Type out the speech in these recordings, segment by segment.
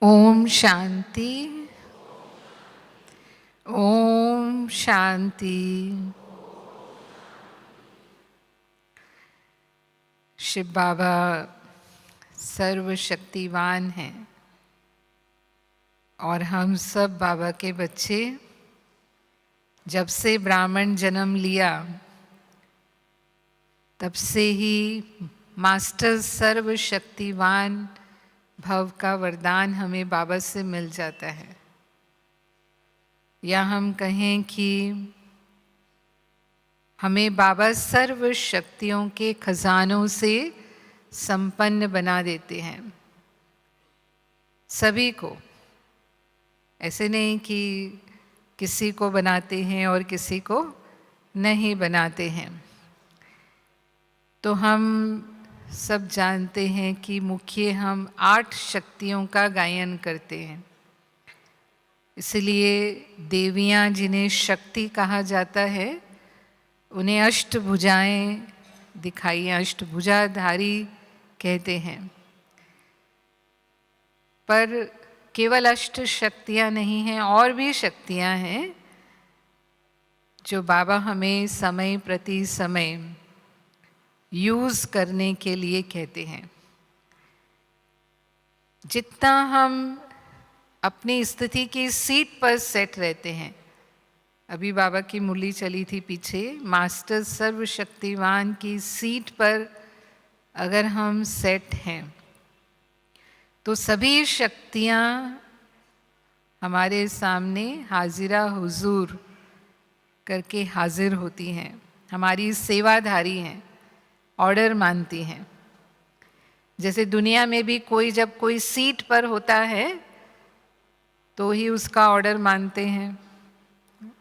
ओम शांति। ओम शांति। शिव बाबा सर्वशक्तिवान हैं और हम सब बाबा के बच्चे जब से ब्राह्मण जन्म लिया तब से ही मास्टर सर्वशक्तिवान भव का वरदान हमें बाबा से मिल जाता है। या हम कहें कि हमें बाबा सर्व शक्तियों के खजानों से संपन्न बना देते हैं। सभी को, ऐसे नहीं कि किसी को बनाते हैं और किसी को नहीं बनाते हैं। तो हम सब जानते हैं कि मुख्य हम 8 शक्तियों का गायन करते हैं। इसलिए देवियाँ जिन्हें शक्ति कहा जाता है उन्हें अष्टभुजाएं दिखाई, अष्टभुजाधारी कहते हैं। पर केवल अष्ट शक्तियाँ नहीं हैं, और भी शक्तियाँ हैं जो बाबा हमें समय प्रति समय यूज़ करने के लिए कहते हैं। जितना हम अपनी स्थिति की सीट पर सेट रहते हैं, अभी बाबा की मुरली चली थी पीछे, मास्टर सर्वशक्तिवान की सीट पर अगर हम सेट हैं तो सभी शक्तियाँ हमारे सामने हाजिरा हुजूर करके हाजिर होती हैं, हमारी सेवाधारी हैं, ऑर्डर मानती हैं। जैसे दुनिया में भी कोई जब कोई सीट पर होता है तो ही उसका ऑर्डर मानते हैं,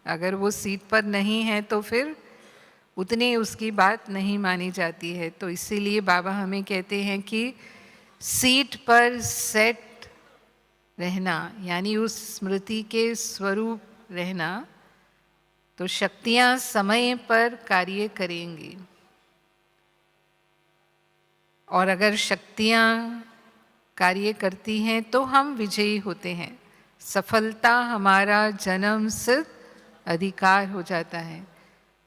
अगर वो सीट पर नहीं है तो फिर उतनी उसकी बात नहीं मानी जाती है। तो इसीलिए बाबा हमें कहते हैं कि सीट पर सेट रहना, यानी उस स्मृति के स्वरूप रहना, तो शक्तियाँ समय पर कार्य करेंगी। और अगर शक्तियाँ कार्य करती हैं तो हम विजयी होते हैं। सफलता हमारा जन्म सिद्ध अधिकार हो जाता है।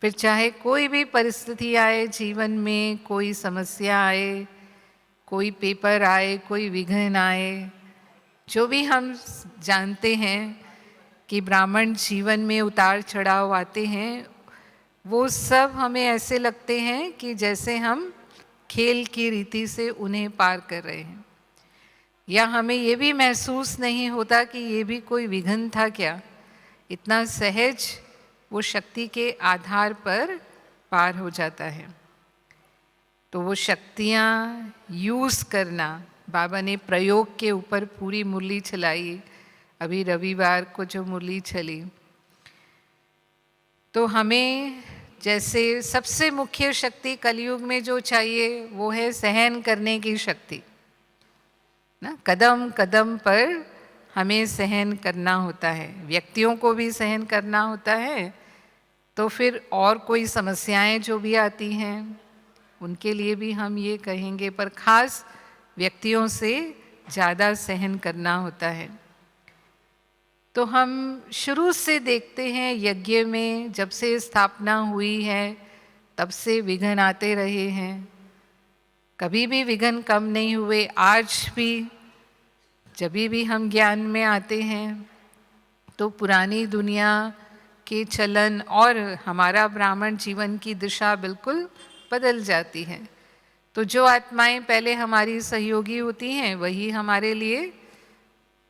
फिर चाहे कोई भी परिस्थिति आए जीवन में, कोई समस्या आए, कोई पेपर आए, कोई विघ्न आए, जो भी हम जानते हैं कि ब्राह्मण जीवन में उतार चढ़ाव आते हैं, वो सब हमें ऐसे लगते हैं कि जैसे हम खेल की रीति से उन्हें पार कर रहे हैं। या हमें ये भी महसूस नहीं होता कि ये भी कोई विघ्न था क्या, इतना सहज वो शक्ति के आधार पर पार हो जाता है। तो वो शक्तियाँ यूज़ करना, बाबा ने प्रयोग के ऊपर पूरी मुरली चलाई, अभी रविवार को जो मुरली चली, तो हमें जैसे सबसे मुख्य शक्ति कलयुग में जो चाहिए वो है सहन करने की शक्ति ना। कदम कदम पर हमें सहन करना होता है, व्यक्तियों को भी सहन करना होता है, तो फिर और कोई समस्याएं जो भी आती हैं उनके लिए भी हम ये कहेंगे, पर खास व्यक्तियों से ज़्यादा सहन करना होता है। तो हम शुरू से देखते हैं यज्ञ में, जब से स्थापना हुई है तब से विघ्न आते रहे हैं, कभी भी विघ्न कम नहीं हुए। आज भी जब भी हम ज्ञान में आते हैं तो पुरानी दुनिया के चलन और हमारा ब्राह्मण जीवन की दिशा बिल्कुल बदल जाती है। तो जो आत्माएं पहले हमारी सहयोगी होती हैं वही हमारे लिए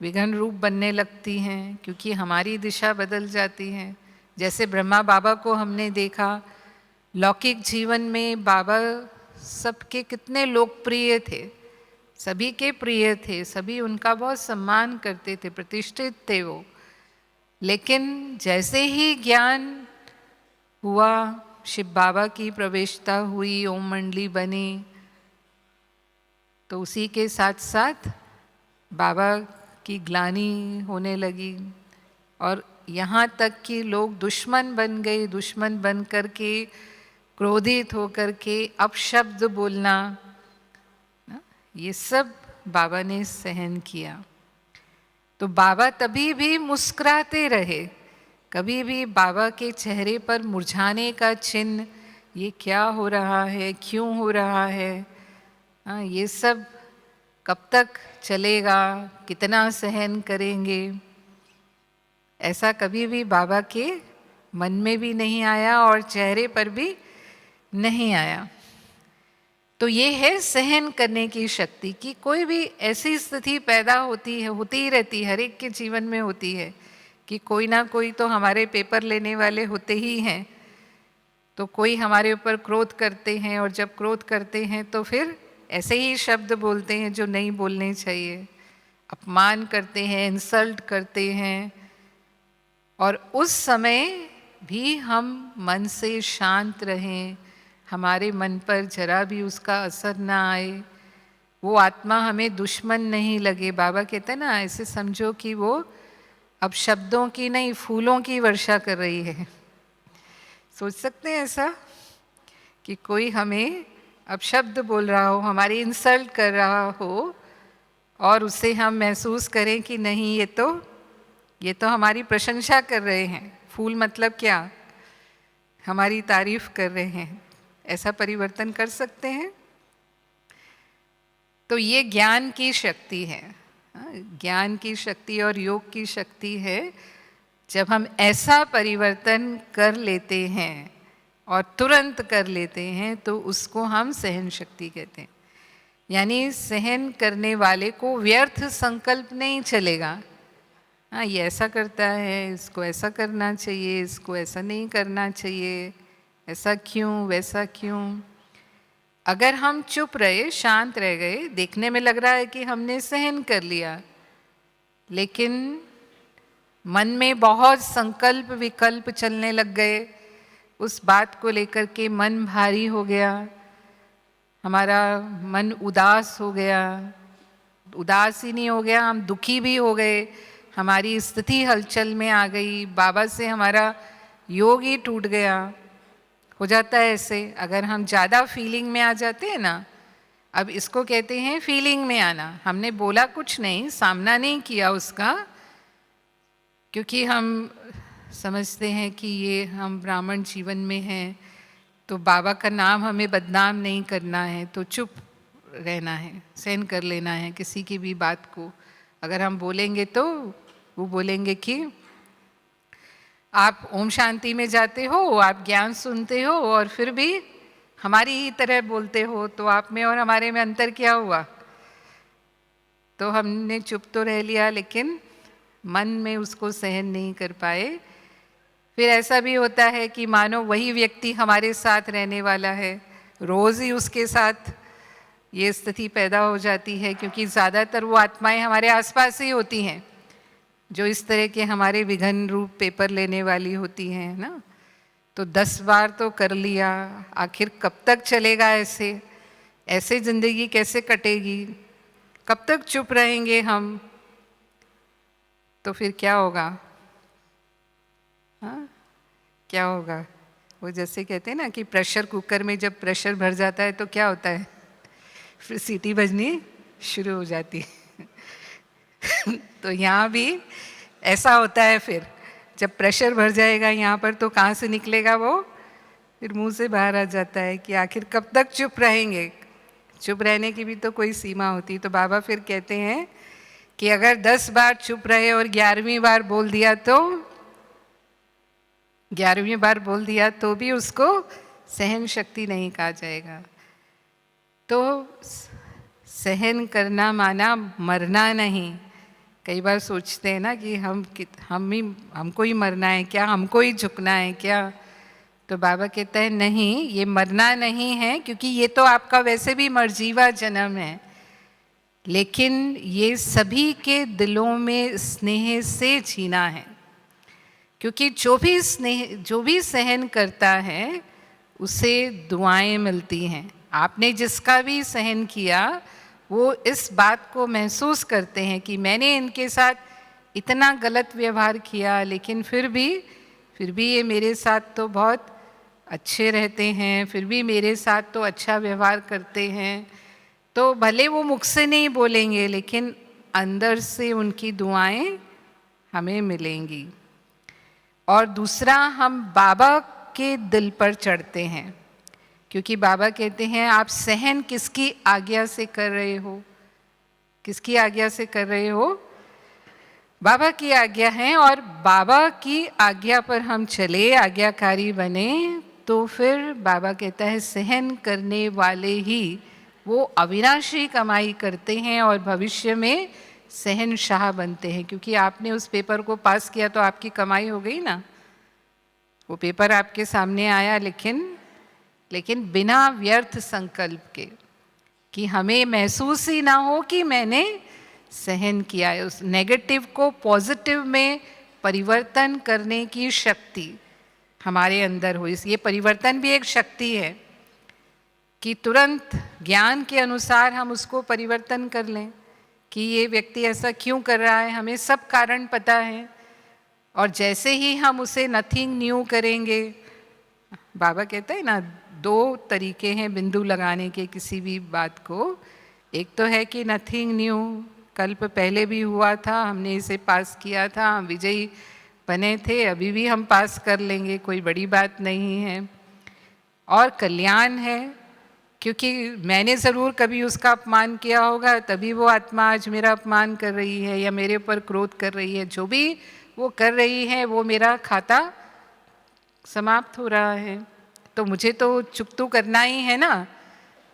विघ्न रूप बनने लगती हैं, क्योंकि हमारी दिशा बदल जाती है। जैसे ब्रह्मा बाबा को हमने देखा, लौकिक जीवन में बाबा सबके कितने लोकप्रिय थे, सभी के प्रिय थे, सभी उनका बहुत सम्मान करते थे, प्रतिष्ठित थे वो। लेकिन जैसे ही ज्ञान हुआ, शिव बाबा की प्रवेशता हुई, ओम मंडली बनी, तो उसी के साथ साथ बाबा की ग्लानि होने लगी और यहाँ तक कि लोग दुश्मन बन गए। दुश्मन बन कर के, क्रोधित होकर के अपशब्द बोलना, ये सब बाबा ने सहन किया। तो बाबा तभी भी मुस्कुराते रहे, कभी भी बाबा के चेहरे पर मुरझाने का चिन्ह, ये क्या हो रहा है, क्यों हो रहा है, ये सब कब तक चलेगा, कितना सहन करेंगे, ऐसा कभी भी बाबा के मन में भी नहीं आया और चेहरे पर भी नहीं आया। तो ये है सहन करने की शक्ति कि कोई भी ऐसी स्थिति पैदा होती है, होती ही रहती है, हर एक के जीवन में होती है कि कोई ना कोई तो हमारे पेपर लेने वाले होते ही हैं। तो कोई हमारे ऊपर क्रोध करते हैं और जब क्रोध करते हैं तो फिर ऐसे ही शब्द बोलते हैं जो नहीं बोलने चाहिए, अपमान करते हैं, इंसल्ट करते हैं, और उस समय भी हम मन से शांत रहें, हमारे मन पर जरा भी उसका असर ना आए, वो आत्मा हमें दुश्मन नहीं लगे। बाबा कहते हैं ना, ऐसे समझो कि वो अब शब्दों की नहीं फूलों की वर्षा कर रही है। सोच सकते हैं ऐसा कि कोई हमें अब शब्द बोल रहा हो, हमारी इंसल्ट कर रहा हो, और उससे हम महसूस करें कि नहीं, ये तो हमारी प्रशंसा कर रहे हैं। फूल मतलब क्या, हमारी तारीफ कर रहे हैं। ऐसा परिवर्तन कर सकते हैं। तो ये ज्ञान की शक्ति है, ज्ञान की शक्ति और योग की शक्ति है। जब हम ऐसा परिवर्तन कर लेते हैं और तुरंत कर लेते हैं तो उसको हम सहन शक्ति कहते हैं। यानी सहन करने वाले को व्यर्थ संकल्प नहीं चलेगा, हाँ ये ऐसा करता है, इसको ऐसा करना चाहिए, इसको ऐसा नहीं करना चाहिए, ऐसा क्यों, वैसा क्यों। अगर हम चुप रहे, शांत रह गए, देखने में लग रहा है कि हमने सहन कर लिया, लेकिन मन में बहुत संकल्प विकल्प चलने लग गए, उस बात को लेकर के मन भारी हो गया, हमारा मन उदास हो गया, उदास ही नहीं हो गया, हम दुखी भी हो गए, हमारी स्थिति हलचल में आ गई, बाबा से हमारा योग ही टूट गया। हो जाता है ऐसे, अगर हम ज़्यादा फीलिंग में आ जाते हैं ना, अब इसको कहते हैं फीलिंग में आना। हमने बोला कुछ नहीं, सामना नहीं किया उसका, क्योंकि हम समझते हैं कि ये हम ब्राह्मण जीवन में हैं तो बाबा का नाम हमें बदनाम नहीं करना है, तो चुप रहना है, सहन कर लेना है किसी की भी बात को। अगर हम बोलेंगे तो वो बोलेंगे कि आप ओम शांति में जाते हो, आप ज्ञान सुनते हो और फिर भी हमारी ही तरह बोलते हो, तो आप में और हमारे में अंतर क्या हुआ। तो हमने चुप तो रह लिया, लेकिन मन में उसको सहन नहीं कर पाए। फिर ऐसा भी होता है कि मानो वही व्यक्ति हमारे साथ रहने वाला है, रोज़ ही उसके साथ ये स्थिति पैदा हो जाती है, क्योंकि ज़्यादातर वो आत्माएं हमारे आसपास ही होती हैं जो इस तरह के हमारे विघन रूप पेपर लेने वाली होती हैं ना। तो 10 बार तो कर लिया, आखिर कब तक चलेगा ऐसे, ऐसे ज़िंदगी कैसे कटेगी, कब तक चुप रहेंगे हम। तो फिर क्या होगा, हाँ क्या होगा। वो जैसे कहते हैं ना कि प्रेशर कुकर में जब प्रेशर भर जाता है तो क्या होता है, फिर सीटी बजनी शुरू हो जाती है। तो यहाँ भी ऐसा होता है, फिर जब प्रेशर भर जाएगा यहाँ पर तो कहाँ से निकलेगा वो, फिर मुंह से बाहर आ जाता है कि आखिर कब तक चुप रहेंगे। चुप रहने की भी तो कोई सीमा होती। तो बाबा फिर कहते हैं कि अगर 10 बार चुप रहे और 11वीं बार बोल दिया तो 11वीं बार बोल दिया तो भी उसको सहन शक्ति नहीं कहा जाएगा। तो सहन करना माना मरना नहीं। कई बार सोचते हैं ना कि हमको ही मरना है क्या, हमको ही झुकना है क्या। तो बाबा कहता है नहीं, ये मरना नहीं है, क्योंकि ये तो आपका वैसे भी मर्जीवा जन्म है, लेकिन ये सभी के दिलों में स्नेह से जीना है। क्योंकि जो भी सहन करता है उसे दुआएं मिलती हैं। आपने जिसका भी सहन किया वो इस बात को महसूस करते हैं कि मैंने इनके साथ इतना गलत व्यवहार किया, लेकिन फिर भी ये मेरे साथ तो बहुत अच्छे रहते हैं, फिर भी मेरे साथ तो अच्छा व्यवहार करते हैं। तो भले वो मुख से नहीं बोलेंगे, लेकिन अंदर से उनकी दुआएं हमें मिलेंगी। और दूसरा, हम बाबा के दिल पर चढ़ते हैं, क्योंकि बाबा कहते हैं आप सहन किसकी आज्ञा से कर रहे हो? किसकी आज्ञा से कर रहे हो? बाबा की आज्ञा है। और बाबा की आज्ञा पर हम चले, आज्ञाकारी बने, तो फिर बाबा कहता है सहन करने वाले ही वो अविनाशी कमाई करते हैं और भविष्य में शहंशाह बनते हैं। क्योंकि आपने उस पेपर को पास किया तो आपकी कमाई हो गई ना। वो पेपर आपके सामने आया, लेकिन बिना व्यर्थ संकल्प के, कि हमें महसूस ही ना हो कि मैंने सहन किया है। उस नेगेटिव को पॉजिटिव में परिवर्तन करने की शक्ति हमारे अंदर हो। ये परिवर्तन भी एक शक्ति है कि तुरंत ज्ञान के अनुसार हम उसको परिवर्तन कर लें कि ये व्यक्ति ऐसा क्यों कर रहा है, हमें सब कारण पता है। और जैसे ही हम उसे नथिंग न्यू करेंगे, बाबा कहते हैं ना, 2 तरीके हैं बिंदु लगाने के किसी भी बात को। एक तो है कि नथिंग न्यू, कल्प पहले भी हुआ था, हमने इसे पास किया था, हम विजयी बने थे, अभी भी हम पास कर लेंगे, कोई बड़ी बात नहीं है। और कल्याण है, क्योंकि मैंने ज़रूर कभी उसका अपमान किया होगा, तभी वो आत्मा आज मेरा अपमान कर रही है या मेरे ऊपर क्रोध कर रही है। जो भी वो कर रही है वो मेरा खाता समाप्त हो रहा है, तो मुझे तो चुकतू करना ही है ना।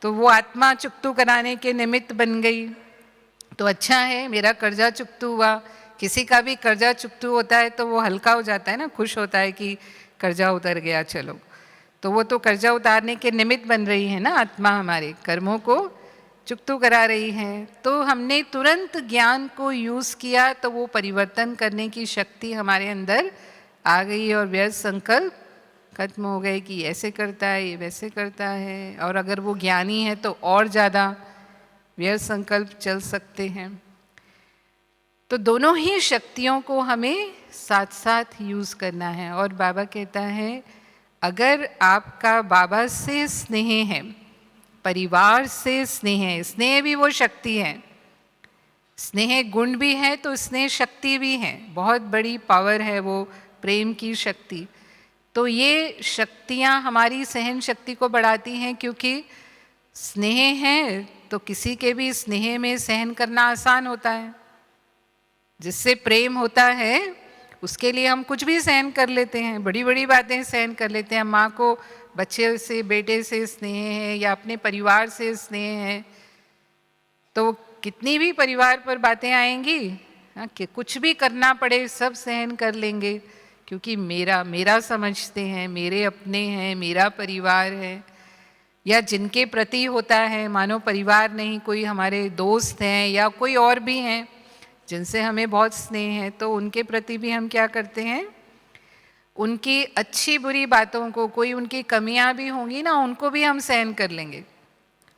तो वो आत्मा चुकतू कराने के निमित्त बन गई, तो अच्छा है, मेरा कर्जा चुकतू हुआ। किसी का भी कर्जा चुकतू होता है तो वो हल्का हो जाता है ना, खुश होता है कि कर्जा उतर गया, चलो। तो वो तो कर्जा उतारने के निमित्त बन रही है ना आत्मा, हमारे कर्मों को चुकतू करा रही है। तो हमने तुरंत ज्ञान को यूज़ किया तो वो परिवर्तन करने की शक्ति हमारे अंदर आ गई और व्यर्थ संकल्प खत्म हो गए कि ऐसे करता है, ये वैसे करता है। और अगर वो ज्ञानी है तो और ज़्यादा व्यर्थ संकल्प चल सकते हैं। तो दोनों ही शक्तियों को हमें साथ साथ यूज़ करना है। और बाबा कहता है अगर आपका बाबा से स्नेह है, परिवार से स्नेह है, स्नेह भी वो शक्ति है, स्नेह गुण भी है तो स्नेह शक्ति भी है, बहुत बड़ी पावर है वो प्रेम की शक्ति। तो ये शक्तियाँ हमारी सहन शक्ति को बढ़ाती हैं, क्योंकि स्नेह है तो किसी के भी स्नेह में सहन करना आसान होता है। जिससे प्रेम होता है उसके लिए हम कुछ भी सहन कर लेते हैं, बड़ी बड़ी बातें सहन कर लेते हैं। माँ को बच्चे से, बेटे से स्नेह है या अपने परिवार से स्नेह है, तो कितनी भी परिवार पर बातें आएंगी, कि कुछ भी करना पड़े सब सहन कर लेंगे, क्योंकि मेरा समझते हैं, मेरे अपने हैं, मेरा परिवार है। या जिनके प्रति होता है, मानो परिवार नहीं, कोई हमारे दोस्त हैं या कोई और भी हैं जिनसे हमें बहुत स्नेह है, तो उनके प्रति भी हम क्या करते हैं, उनकी अच्छी बुरी बातों को, कोई उनकी कमियां भी होंगी ना, उनको भी हम सहन कर लेंगे,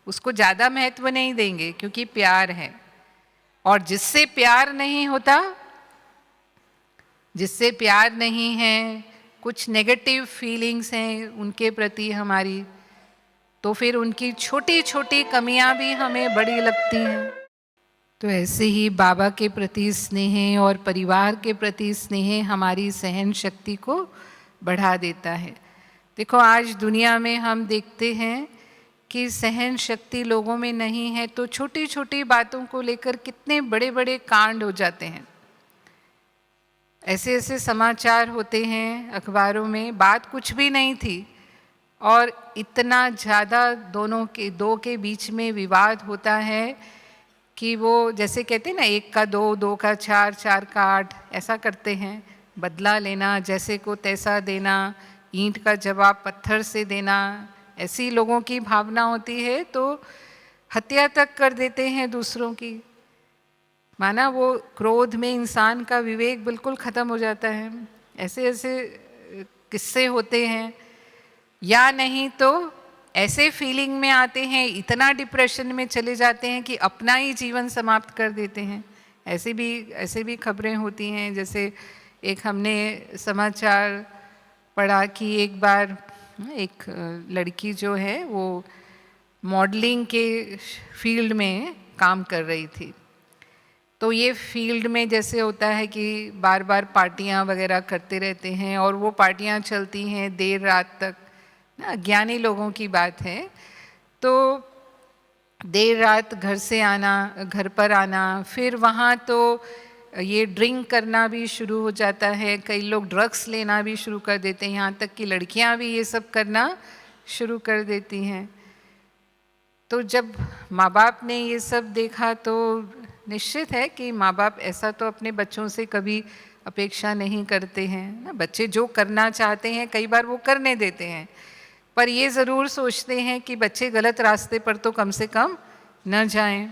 उसको ज़्यादा महत्व नहीं देंगे, क्योंकि प्यार है। और जिससे प्यार नहीं होता, जिससे प्यार नहीं है, कुछ नेगेटिव फीलिंग्स हैं उनके प्रति हमारी, तो फिर उनकी छोटी छोटी कमियां भी हमें बड़ी लगती हैं। तो ऐसे ही बाबा के प्रति स्नेह और परिवार के प्रति स्नेह हमारी सहन शक्ति को बढ़ा देता है। देखो आज दुनिया में हम देखते हैं कि सहन शक्ति लोगों में नहीं है, तो छोटी छोटी बातों को लेकर कितने बड़े बड़े कांड हो जाते हैं। ऐसे ऐसे समाचार होते हैं अखबारों में, बात कुछ भी नहीं थी और इतना ज़्यादा दो के बीच में विवाद होता है कि वो जैसे कहते हैं ना, 1 का 2, 2 का 4, 4 का 8, ऐसा करते हैं। बदला लेना, जैसे को तैसा देना, ईंट का जवाब पत्थर से देना, ऐसी लोगों की भावना होती है, तो हत्या तक कर देते हैं दूसरों की। माना वो क्रोध में इंसान का विवेक बिल्कुल ख़त्म हो जाता है। ऐसे ऐसे किस्से होते हैं। या नहीं तो ऐसे फीलिंग में आते हैं, इतना डिप्रेशन में चले जाते हैं कि अपना ही जीवन समाप्त कर देते हैं। ऐसे भी खबरें होती हैं। जैसे एक हमने समाचार पढ़ा कि एक बार एक लड़की जो है वो मॉडलिंग के फील्ड में काम कर रही थी, तो ये फील्ड में जैसे होता है कि बार बार पार्टियां वगैरह करते रहते हैं और वो पार्टियां चलती हैं देर रात तक ना, ज्ञानी लोगों की बात है। तो देर रात घर से आना, घर पर आना, फिर वहाँ तो ये ड्रिंक करना भी शुरू हो जाता है, कई लोग ड्रग्स लेना भी शुरू कर देते हैं, यहाँ तक कि लड़कियाँ भी ये सब करना शुरू कर देती हैं। तो जब माँ बाप ने ये सब देखा तो निश्चित है कि माँ बाप ऐसा तो अपने बच्चों से कभी अपेक्षा नहीं करते हैं ना। बच्चे जो करना चाहते हैं कई बार वो करने देते हैं, पर ये ज़रूर सोचते हैं कि बच्चे गलत रास्ते पर तो कम से कम न जाएं।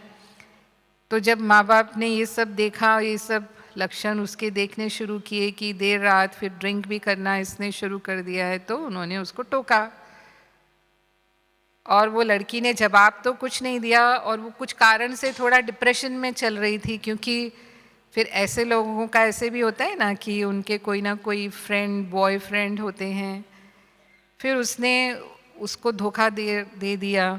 तो जब माँ बाप ने ये सब देखा, ये सब लक्षण उसके देखने शुरू किए कि देर रात फिर ड्रिंक भी करना इसने शुरू कर दिया है, तो उन्होंने उसको टोका। और वो लड़की ने जवाब तो कुछ नहीं दिया, और वो कुछ कारण से थोड़ा डिप्रेशन में चल रही थी, क्योंकि फिर ऐसे लोगों का ऐसे भी होता है ना कि उनके कोई ना कोई फ्रेंड, बॉयफ्रेंड होते हैं, फिर उसने उसको धोखा दे दिया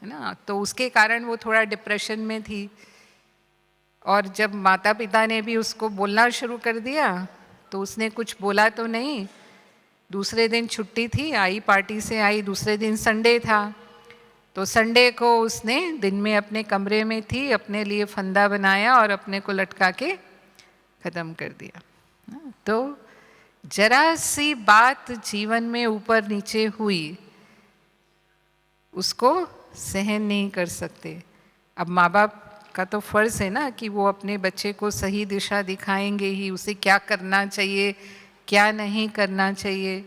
है ना, तो उसके कारण वो थोड़ा डिप्रेशन में थी। और जब माता पिता ने भी उसको बोलना शुरू कर दिया तो उसने कुछ बोला तो नहीं। दूसरे दिन छुट्टी थी, आई पार्टी से आई, दूसरे दिन संडे था, तो संडे को उसने दिन में अपने कमरे में थी, अपने लिए फंदा बनाया और अपने को लटका के ख़त्म कर दिया। तो जरा सी बात जीवन में ऊपर नीचे हुई, उसको सहन नहीं कर सकते। अब माँ बाप का तो फ़र्ज़ है ना कि वो अपने बच्चे को सही दिशा दिखाएंगे ही, उसे क्या करना चाहिए क्या नहीं करना चाहिए।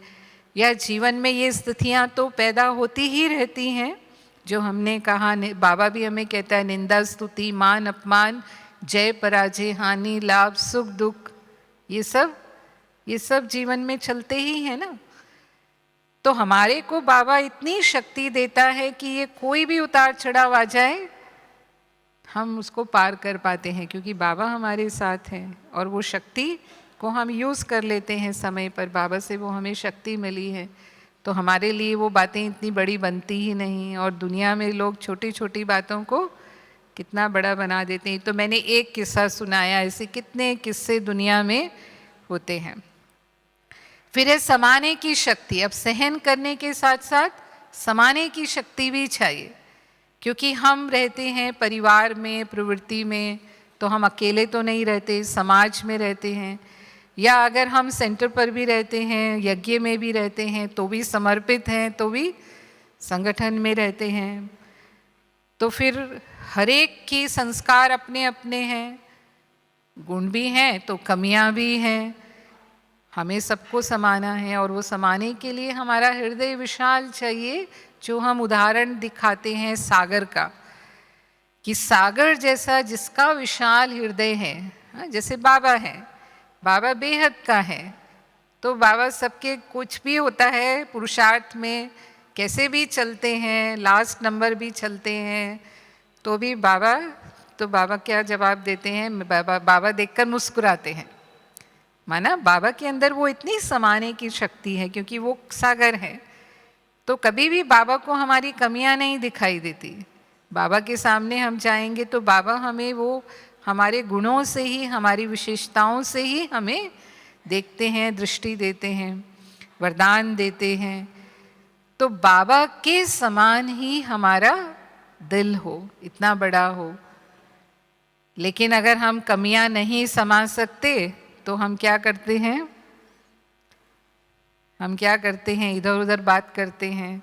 या जीवन में ये स्थितियाँ तो पैदा होती ही रहती हैं, जो हमने कहा, बाबा भी हमें कहता है, निंदा स्तुति मान अपमान, जय पराजय हानि लाभ सुख दुख, ये सब जीवन में चलते ही हैं ना। तो हमारे को बाबा इतनी शक्ति देता है कि ये कोई भी उतार चढ़ाव आ जाए हम उसको पार कर पाते हैं, क्योंकि बाबा हमारे साथ हैं और वो शक्ति को हम यूज़ कर लेते हैं समय पर। बाबा से वो हमें शक्ति मिली है, तो हमारे लिए वो बातें इतनी बड़ी बनती ही नहीं। और दुनिया में लोग छोटी छोटी बातों को कितना बड़ा बना देते हैं। तो मैंने एक किस्सा सुनाया, ऐसे कितने किस्से दुनिया में होते हैं। फिर है समाने की शक्ति। अब सहन करने के साथ साथ समाने की शक्ति भी चाहिए, क्योंकि हम रहते हैं परिवार में, प्रवृत्ति में, तो हम अकेले तो नहीं रहते, समाज में रहते हैं, या अगर हम सेंटर पर भी रहते हैं, यज्ञ में भी रहते हैं, तो भी समर्पित हैं, तो भी संगठन में रहते हैं। तो फिर हर एक के संस्कार अपने अपने हैं, गुण भी हैं तो कमियां भी हैं, हमें सबको समाना है। और वो समाने के लिए हमारा हृदय विशाल चाहिए, जो हम उदाहरण दिखाते हैं सागर का, कि सागर जैसा जिसका विशाल हृदय है, जैसे बाबा है, बाबा बेहद का है, तो बाबा सबके कुछ भी होता है पुरुषार्थ में, कैसे भी चलते हैं, लास्ट नंबर भी चलते हैं, तो भी बाबा क्या जवाब देते हैं, बाबा देखकर मुस्कुराते हैं। माना बाबा के अंदर वो इतनी समाने की शक्ति है, क्योंकि वो सागर है, तो कभी भी बाबा को हमारी कमियां नहीं दिखाई देती। बाबा के सामने हम जाएंगे तो बाबा हमें वो हमारे गुणों से ही, हमारी विशेषताओं से ही हमें देखते हैं, दृष्टि देते हैं, वरदान देते हैं। तो बाबा के समान ही हमारा दिल हो, इतना बड़ा हो। लेकिन अगर हम कमियां नहीं समा सकते तो हम क्या करते हैं, इधर उधर बात करते हैं,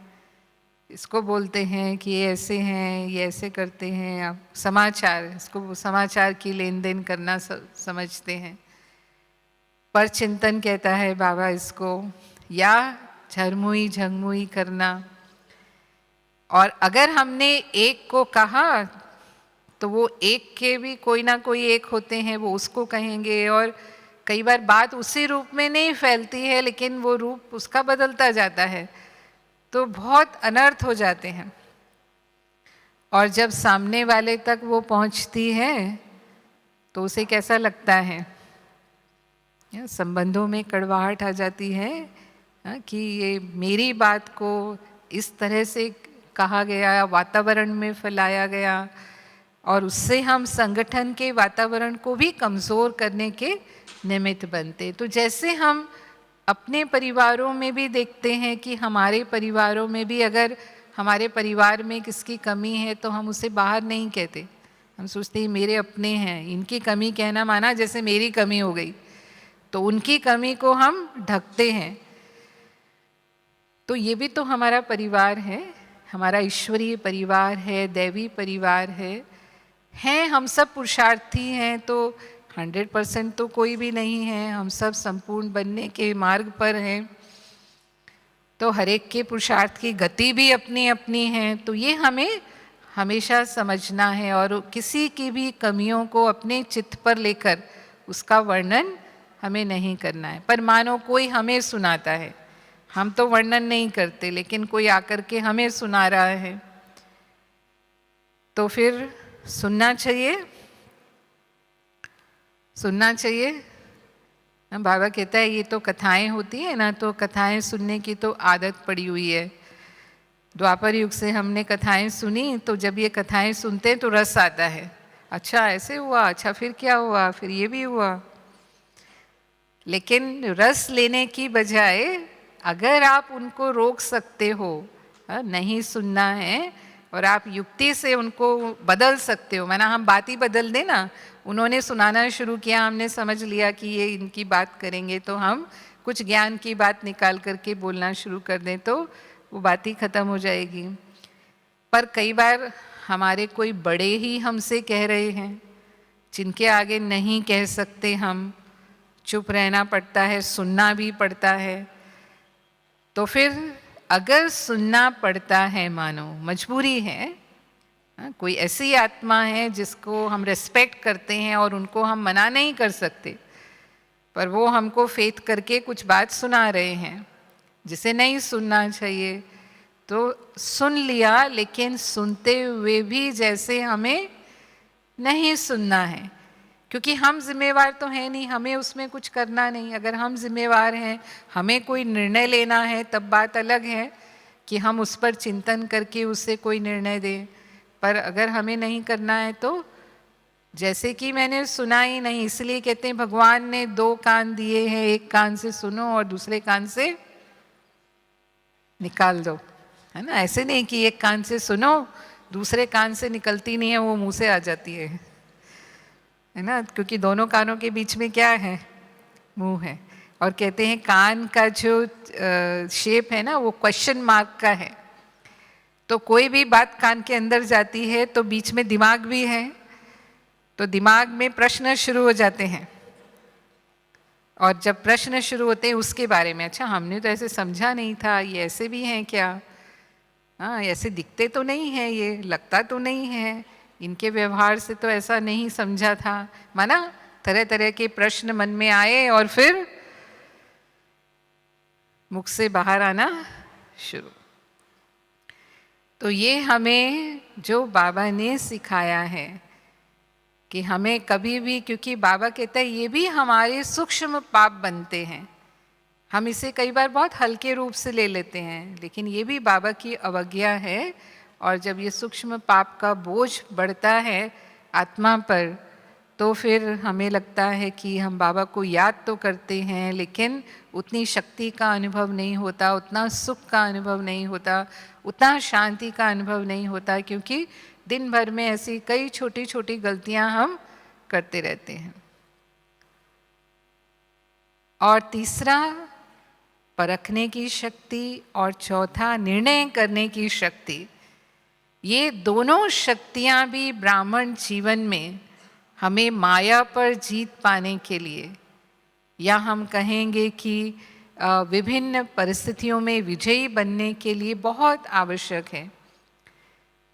इसको बोलते हैं कि ये ऐसे हैं, ये ऐसे करते हैं। आप समाचार, इसको समाचार की लेन देन करना समझते हैं, पर चिंतन कहता है बाबा इसको, या झरमुई झंगमुई करना। और अगर हमने एक को कहा तो वो एक के भी कोई ना कोई एक होते हैं, वो उसको कहेंगे। और कई बार बात उसी रूप में नहीं फैलती है, लेकिन वो रूप उसका बदलता जाता है, तो बहुत अनर्थ हो जाते हैं। और जब सामने वाले तक वो पहुंचती है तो उसे कैसा लगता है, संबंधों में कड़वाहट आ जाती है कि ये मेरी बात को इस तरह से कहा गया, वातावरण में फैलाया गया, और उससे हम संगठन के वातावरण को भी कमज़ोर करने के निमित्त बनते। तो जैसे हम अपने परिवारों में भी देखते हैं कि हमारे परिवारों में भी अगर हमारे परिवार में किसकी कमी है तो हम उसे बाहर नहीं कहते, हम सोचते हैं मेरे अपने हैं, इनकी कमी कहना माना जैसे मेरी कमी हो गई, तो उनकी कमी को हम ढकते हैं। तो ये भी तो हमारा परिवार है, हमारा ईश्वरीय परिवार है, दैवी परिवार है। हैं हम सब पुरुषार्थी हैं तो 100% तो कोई भी नहीं है, हम सब संपूर्ण बनने के मार्ग पर हैं। तो हर एक के पुरुषार्थ की गति भी अपनी अपनी है। तो ये हमें हमेशा समझना है और किसी की भी कमियों को अपने चित्त पर लेकर उसका वर्णन हमें नहीं करना है। पर मानो कोई हमें सुनाता है, हम तो वर्णन नहीं करते, लेकिन कोई आकर के हमें सुना रहा है तो फिर सुनना चाहिए, सुनना चाहिए। बाबा कहता है ये तो कथाएं होती है ना, तो कथाएं सुनने की तो आदत पड़ी हुई है। द्वापर युग से हमने कथाएं सुनी, तो जब ये कथाएं सुनते हैं तो रस आता है, अच्छा ऐसे हुआ, अच्छा फिर क्या हुआ, फिर ये भी हुआ। लेकिन रस लेने की बजाय अगर आप उनको रोक सकते हो, नहीं सुनना है, और आप युक्ति से उनको बदल सकते हो, माना हम बात ही बदल दें ना, उन्होंने सुनाना शुरू किया, हमने समझ लिया कि ये इनकी बात करेंगे, तो हम कुछ ज्ञान की बात निकाल करके बोलना शुरू कर दें तो वो बात ही ख़त्म हो जाएगी। पर कई बार हमारे कोई बड़े ही हमसे कह रहे हैं, जिनके आगे नहीं कह सकते, हम चुप रहना पड़ता है, सुनना भी पड़ता है। तो फिर अगर सुनना पड़ता है, मानो मजबूरी है, कोई ऐसी आत्मा है जिसको हम रेस्पेक्ट करते हैं और उनको हम मना नहीं कर सकते, पर वो हमको फेथ करके कुछ बात सुना रहे हैं जिसे नहीं सुनना चाहिए, तो सुन लिया, लेकिन सुनते हुए भी जैसे हमें नहीं सुनना है, क्योंकि हम जिम्मेवार तो हैं नहीं, हमें उसमें कुछ करना नहीं। अगर हम जिम्मेवार हैं, हमें कोई निर्णय लेना है, तब बात अलग है कि हम उस पर चिंतन करके उससे कोई निर्णय दें। पर अगर हमें नहीं करना है तो जैसे कि मैंने सुना ही नहीं, इसलिए कहते हैं भगवान ने 2 कान दिए हैं, एक कान से सुनो और दूसरे कान से निकाल दो, है ना। ऐसे नहीं कि एक कान से सुनो, दूसरे कान से निकलती नहीं है, वो मुंह से आ जाती है ना, क्योंकि दोनों कानों के बीच में क्या है, मुंह है। और कहते हैं कान का जो शेप है ना, वो क्वेश्चन मार्क का है। तो कोई भी बात कान के अंदर जाती है तो बीच में दिमाग भी है, तो दिमाग में प्रश्न शुरू हो जाते हैं, और जब प्रश्न शुरू होते हैं उसके बारे में, अच्छा हमने तो ऐसे समझा नहीं था, ये ऐसे भी हैं क्या, हाँ ऐसे दिखते तो नहीं है, ये लगता तो नहीं है, इनके व्यवहार से तो ऐसा नहीं समझा था, माना तरह तरह के प्रश्न मन में आए और फिर मुख से बाहर आना शुरू। तो ये हमें जो बाबा ने सिखाया है कि हमें कभी भी, क्योंकि बाबा कहता है ये भी हमारे सूक्ष्म पाप बनते हैं, हम इसे कई बार बहुत हल्के रूप से ले लेते हैं, लेकिन ये भी बाबा की अवज्ञा है। और जब ये सूक्ष्म पाप का बोझ बढ़ता है आत्मा पर, तो फिर हमें लगता है कि हम बाबा को याद तो करते हैं, लेकिन उतनी शक्ति का अनुभव नहीं होता, उतना सुख का अनुभव नहीं होता, उतना शांति का अनुभव नहीं होता, क्योंकि दिन भर में ऐसी कई छोटी छोटी गलतियां हम करते रहते हैं। और तीसरा परखने की शक्ति, और चौथा निर्णय करने की शक्ति। ये दोनों शक्तियां भी ब्राह्मण जीवन में हमें माया पर जीत पाने के लिए, या हम कहेंगे कि विभिन्न परिस्थितियों में विजयी बनने के लिए बहुत आवश्यक है।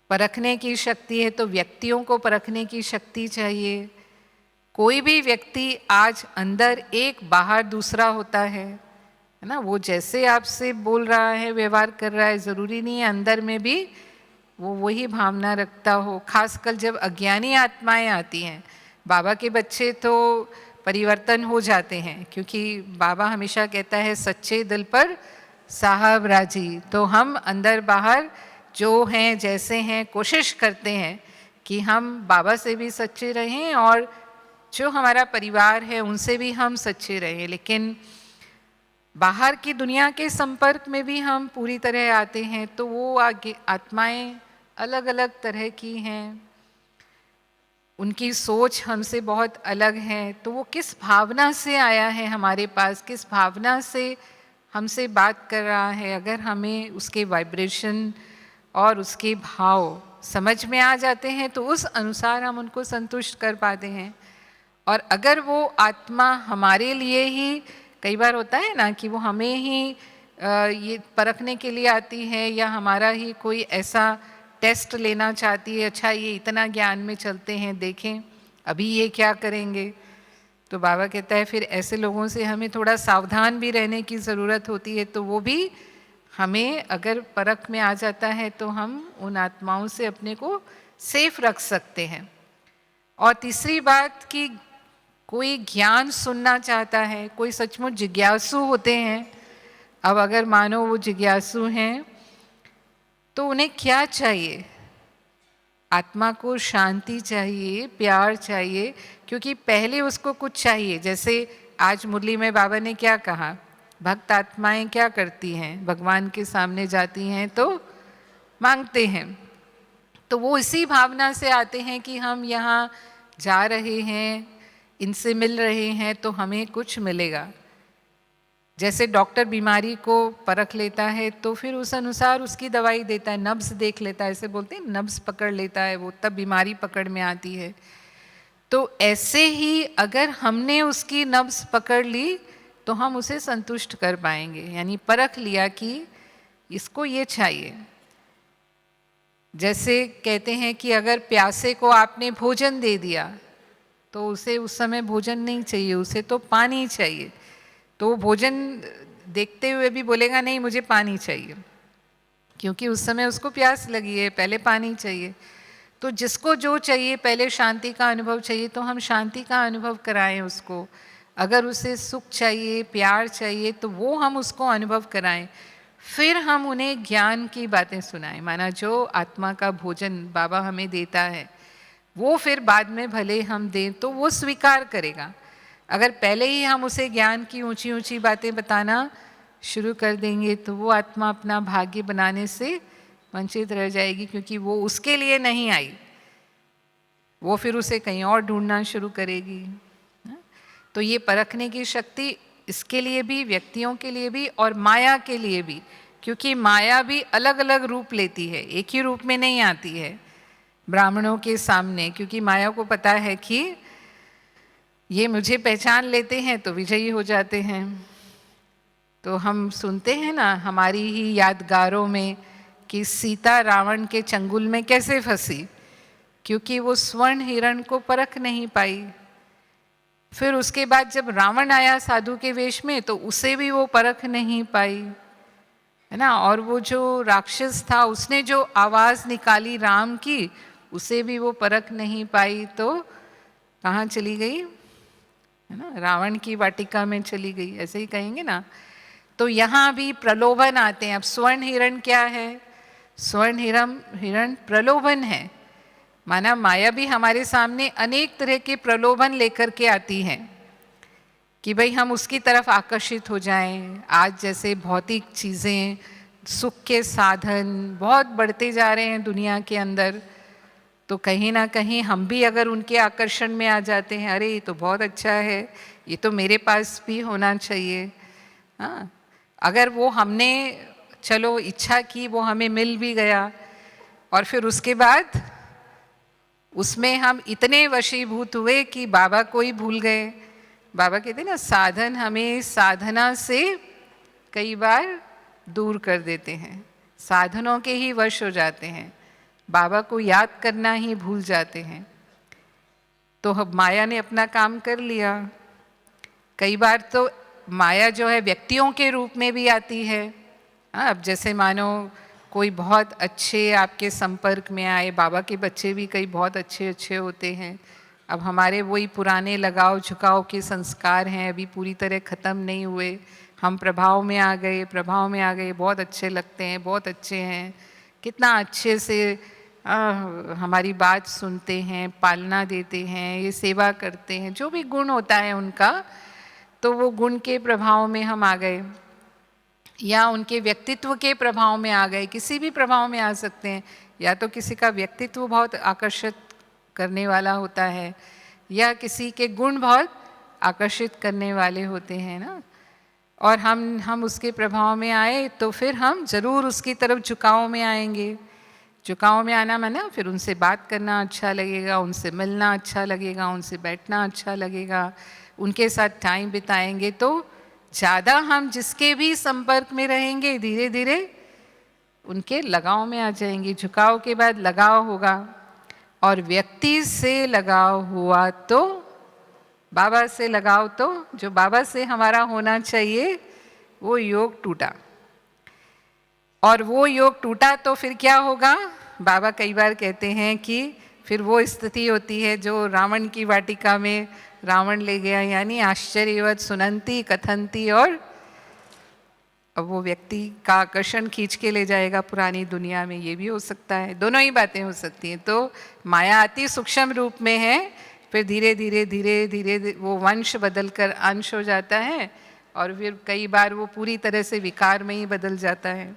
परखने की शक्ति है तो व्यक्तियों को परखने की शक्ति चाहिए। कोई भी व्यक्ति आज अंदर एक, बाहर दूसरा होता है ना। वो जैसे आपसे बोल रहा है, व्यवहार कर रहा है, ज़रूरी नहीं है अंदर में भी वो वही भावना रखता हो। खासकर जब अज्ञानी आत्माएं आती हैं, बाबा के बच्चे तो परिवर्तन हो जाते हैं, क्योंकि बाबा हमेशा कहता है सच्चे दिल पर साहब राजी। तो हम अंदर बाहर जो हैं, जैसे हैं, कोशिश करते हैं कि हम बाबा से भी सच्चे रहें और जो हमारा परिवार है उनसे भी हम सच्चे रहें। लेकिन बाहर की दुनिया के संपर्क में भी हम पूरी तरह आते हैं तो वो आगे आत्माएं अलग अलग तरह की हैं, उनकी सोच हमसे बहुत अलग है। तो वो किस भावना से आया है हमारे पास, किस भावना से हमसे बात कर रहा है, अगर हमें उसके वाइब्रेशन और उसके भाव समझ में आ जाते हैं तो उस अनुसार हम उनको संतुष्ट कर पाते हैं। और अगर वो आत्मा हमारे लिए ही, कई बार होता है ना कि वो हमें ही ये परखने के लिए आती है या हमारा ही कोई ऐसा टेस्ट लेना चाहती है, अच्छा ये इतना ज्ञान में चलते हैं, देखें अभी ये क्या करेंगे। तो बाबा कहता है फिर ऐसे लोगों से हमें थोड़ा सावधान भी रहने की ज़रूरत होती है। तो वो भी हमें अगर परख में आ जाता है तो हम उन आत्माओं से अपने को सेफ रख सकते हैं। और तीसरी बात कि कोई ज्ञान सुनना चाहता है, कोई सचमुच जिज्ञासु होते हैं। अब अगर मानो वो जिज्ञासु हैं तो उन्हें क्या चाहिए? आत्मा को शांति चाहिए, प्यार चाहिए, क्योंकि पहले उसको कुछ चाहिए। जैसे आज मुरली में बाबा ने क्या कहा, भक्त आत्माएं क्या करती हैं, भगवान के सामने जाती हैं तो मांगते हैं। तो वो इसी भावना से आते हैं कि हम यहाँ जा रहे हैं, इनसे मिल रहे हैं तो हमें कुछ मिलेगा। जैसे डॉक्टर बीमारी को परख लेता है तो फिर उस अनुसार उसकी दवाई देता है, नब्ज देख लेता है, ऐसे बोलते हैं नब्ज पकड़ लेता है वो, तब बीमारी पकड़ में आती है। तो ऐसे ही अगर हमने उसकी नब्ज पकड़ ली तो हम उसे संतुष्ट कर पाएंगे, यानी परख लिया कि इसको ये चाहिए। जैसे कहते हैं कि अगर प्यासे को आपने भोजन दे दिया तो उसे उस समय भोजन नहीं चाहिए, उसे तो पानी चाहिए। तो वो भोजन देखते हुए भी बोलेगा नहीं मुझे पानी चाहिए, क्योंकि उस समय उसको प्यास लगी है, पहले पानी चाहिए। तो जिसको जो चाहिए, पहले शांति का अनुभव चाहिए तो हम शांति का अनुभव कराएं उसको। अगर उसे सुख चाहिए, प्यार चाहिए तो वो हम उसको अनुभव कराएं। फिर हम उन्हें ज्ञान की बातें सुनाएं। माना जो आत्मा का भोजन बाबा हमें देता है वो फिर बाद में भले हम दें तो वो स्वीकार करेगा। अगर पहले ही हम उसे ज्ञान की ऊंची ऊंची बातें बताना शुरू कर देंगे तो वो आत्मा अपना भाग्य बनाने से वंचित रह जाएगी, क्योंकि वो उसके लिए नहीं आई, वो फिर उसे कहीं और ढूंढना शुरू करेगी। तो ये परखने की शक्ति इसके लिए भी, व्यक्तियों के लिए भी और माया के लिए भी, क्योंकि माया भी अलग अलग रूप लेती है, एक ही रूप में नहीं आती है ब्राह्मणों के सामने, क्योंकि माया को पता है कि ये मुझे पहचान लेते हैं तो विजयी हो जाते हैं। तो हम सुनते हैं ना हमारी ही यादगारों में कि सीता रावण के चंगुल में कैसे फंसी, क्योंकि वो स्वर्ण हिरण को परख नहीं पाई। फिर उसके बाद जब रावण आया साधु के वेश में तो उसे भी वो परख नहीं पाई, है ना। और वो जो राक्षस था उसने जो आवाज़ निकाली राम की, उसे भी वो परख नहीं पाई। तो कहाँ चली गई, है ना, रावण की वाटिका में चली गई, ऐसे ही कहेंगे ना। तो यहाँ भी प्रलोभन आते हैं। अब स्वर्ण हिरण क्या है? स्वर्ण हिरण प्रलोभन है। माना माया भी हमारे सामने अनेक तरह के प्रलोभन लेकर के आती है कि भाई हम उसकी तरफ आकर्षित हो जाएं। आज जैसे भौतिक चीज़ें, सुख के साधन बहुत बढ़ते जा रहे हैं दुनिया के अंदर, तो कहीं ना कहीं हम भी अगर उनके आकर्षण में आ जाते हैं, अरे ये तो बहुत अच्छा है, ये तो मेरे पास भी होना चाहिए। हाँ, अगर वो हमने चलो इच्छा की, वो हमें मिल भी गया और फिर उसके बाद उसमें हम इतने वशीभूत हुए कि बाबा को ही भूल गए। बाबा कहते ना साधन हमें साधना से कई बार दूर कर देते हैं, साधनों के ही वश हो जाते हैं, बाबा को याद करना ही भूल जाते हैं। तो अब माया ने अपना काम कर लिया। कई बार तो माया जो है व्यक्तियों के रूप में भी आती है। अब जैसे मानो कोई बहुत अच्छे आपके संपर्क में आए, बाबा के बच्चे भी कई बहुत अच्छे अच्छे होते हैं। अब हमारे वही पुराने लगाव झुकाव के संस्कार हैं, अभी पूरी तरह ख़त्म नहीं हुए, हम प्रभाव में आ गए, बहुत अच्छे लगते हैं, बहुत अच्छे हैं, कितना अच्छे से हमारी बात सुनते हैं, पालना देते हैं, ये सेवा करते हैं, जो भी गुण होता है उनका, तो वो गुण के प्रभाव में हम आ गए या उनके व्यक्तित्व के प्रभाव में आ गए, किसी भी प्रभाव में आ सकते हैं। या तो किसी का व्यक्तित्व बहुत आकर्षित करने वाला होता है या किसी के गुण बहुत आकर्षित करने वाले होते हैं ना, और हम उसके प्रभाव में आए तो फिर हम ज़रूर उसकी तरफ झुकाव में आएंगे। झुकाव में आना माना फिर उनसे बात करना अच्छा लगेगा, उनसे मिलना अच्छा लगेगा, उनसे बैठना अच्छा लगेगा, उनके साथ टाइम बिताएंगे। तो ज़्यादा हम जिसके भी संपर्क में रहेंगे धीरे धीरे उनके लगाव में आ जाएंगे। झुकाव के बाद लगाव होगा, और व्यक्ति से लगाव हुआ तो बाबा से लगाव, तो जो बाबा से हमारा होना चाहिए वो योग टूटा, और वो योग टूटा तो फिर क्या होगा? बाबा कई बार कहते हैं कि फिर वो स्थिति होती है जो रावण की वाटिका में रावण ले गया, यानी आश्चर्यवत सुनंती कथंती, और अब वो व्यक्ति का आकर्षण खींच के ले जाएगा पुरानी दुनिया में। ये भी हो सकता है, दोनों ही बातें हो सकती हैं। तो माया अति सूक्ष्म रूप में है, फिर धीरे धीरे धीरे धीरे वो वंश बदल कर अंश हो जाता है, और फिर कई बार वो पूरी तरह से विकार में ही बदल जाता है।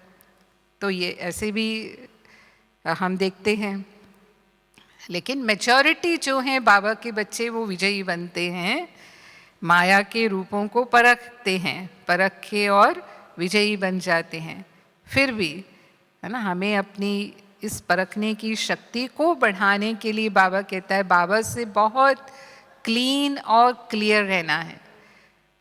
तो ये ऐसे भी हम देखते हैं। लेकिन मेजॉरिटी जो हैं बाबा के बच्चे वो विजयी बनते हैं, माया के रूपों को परखते हैं, परख के और विजयी बन जाते हैं। फिर भी है ना, हमें अपनी इस परखने की शक्ति को बढ़ाने के लिए बाबा कहता है बाबा से बहुत क्लीन और क्लियर रहना है।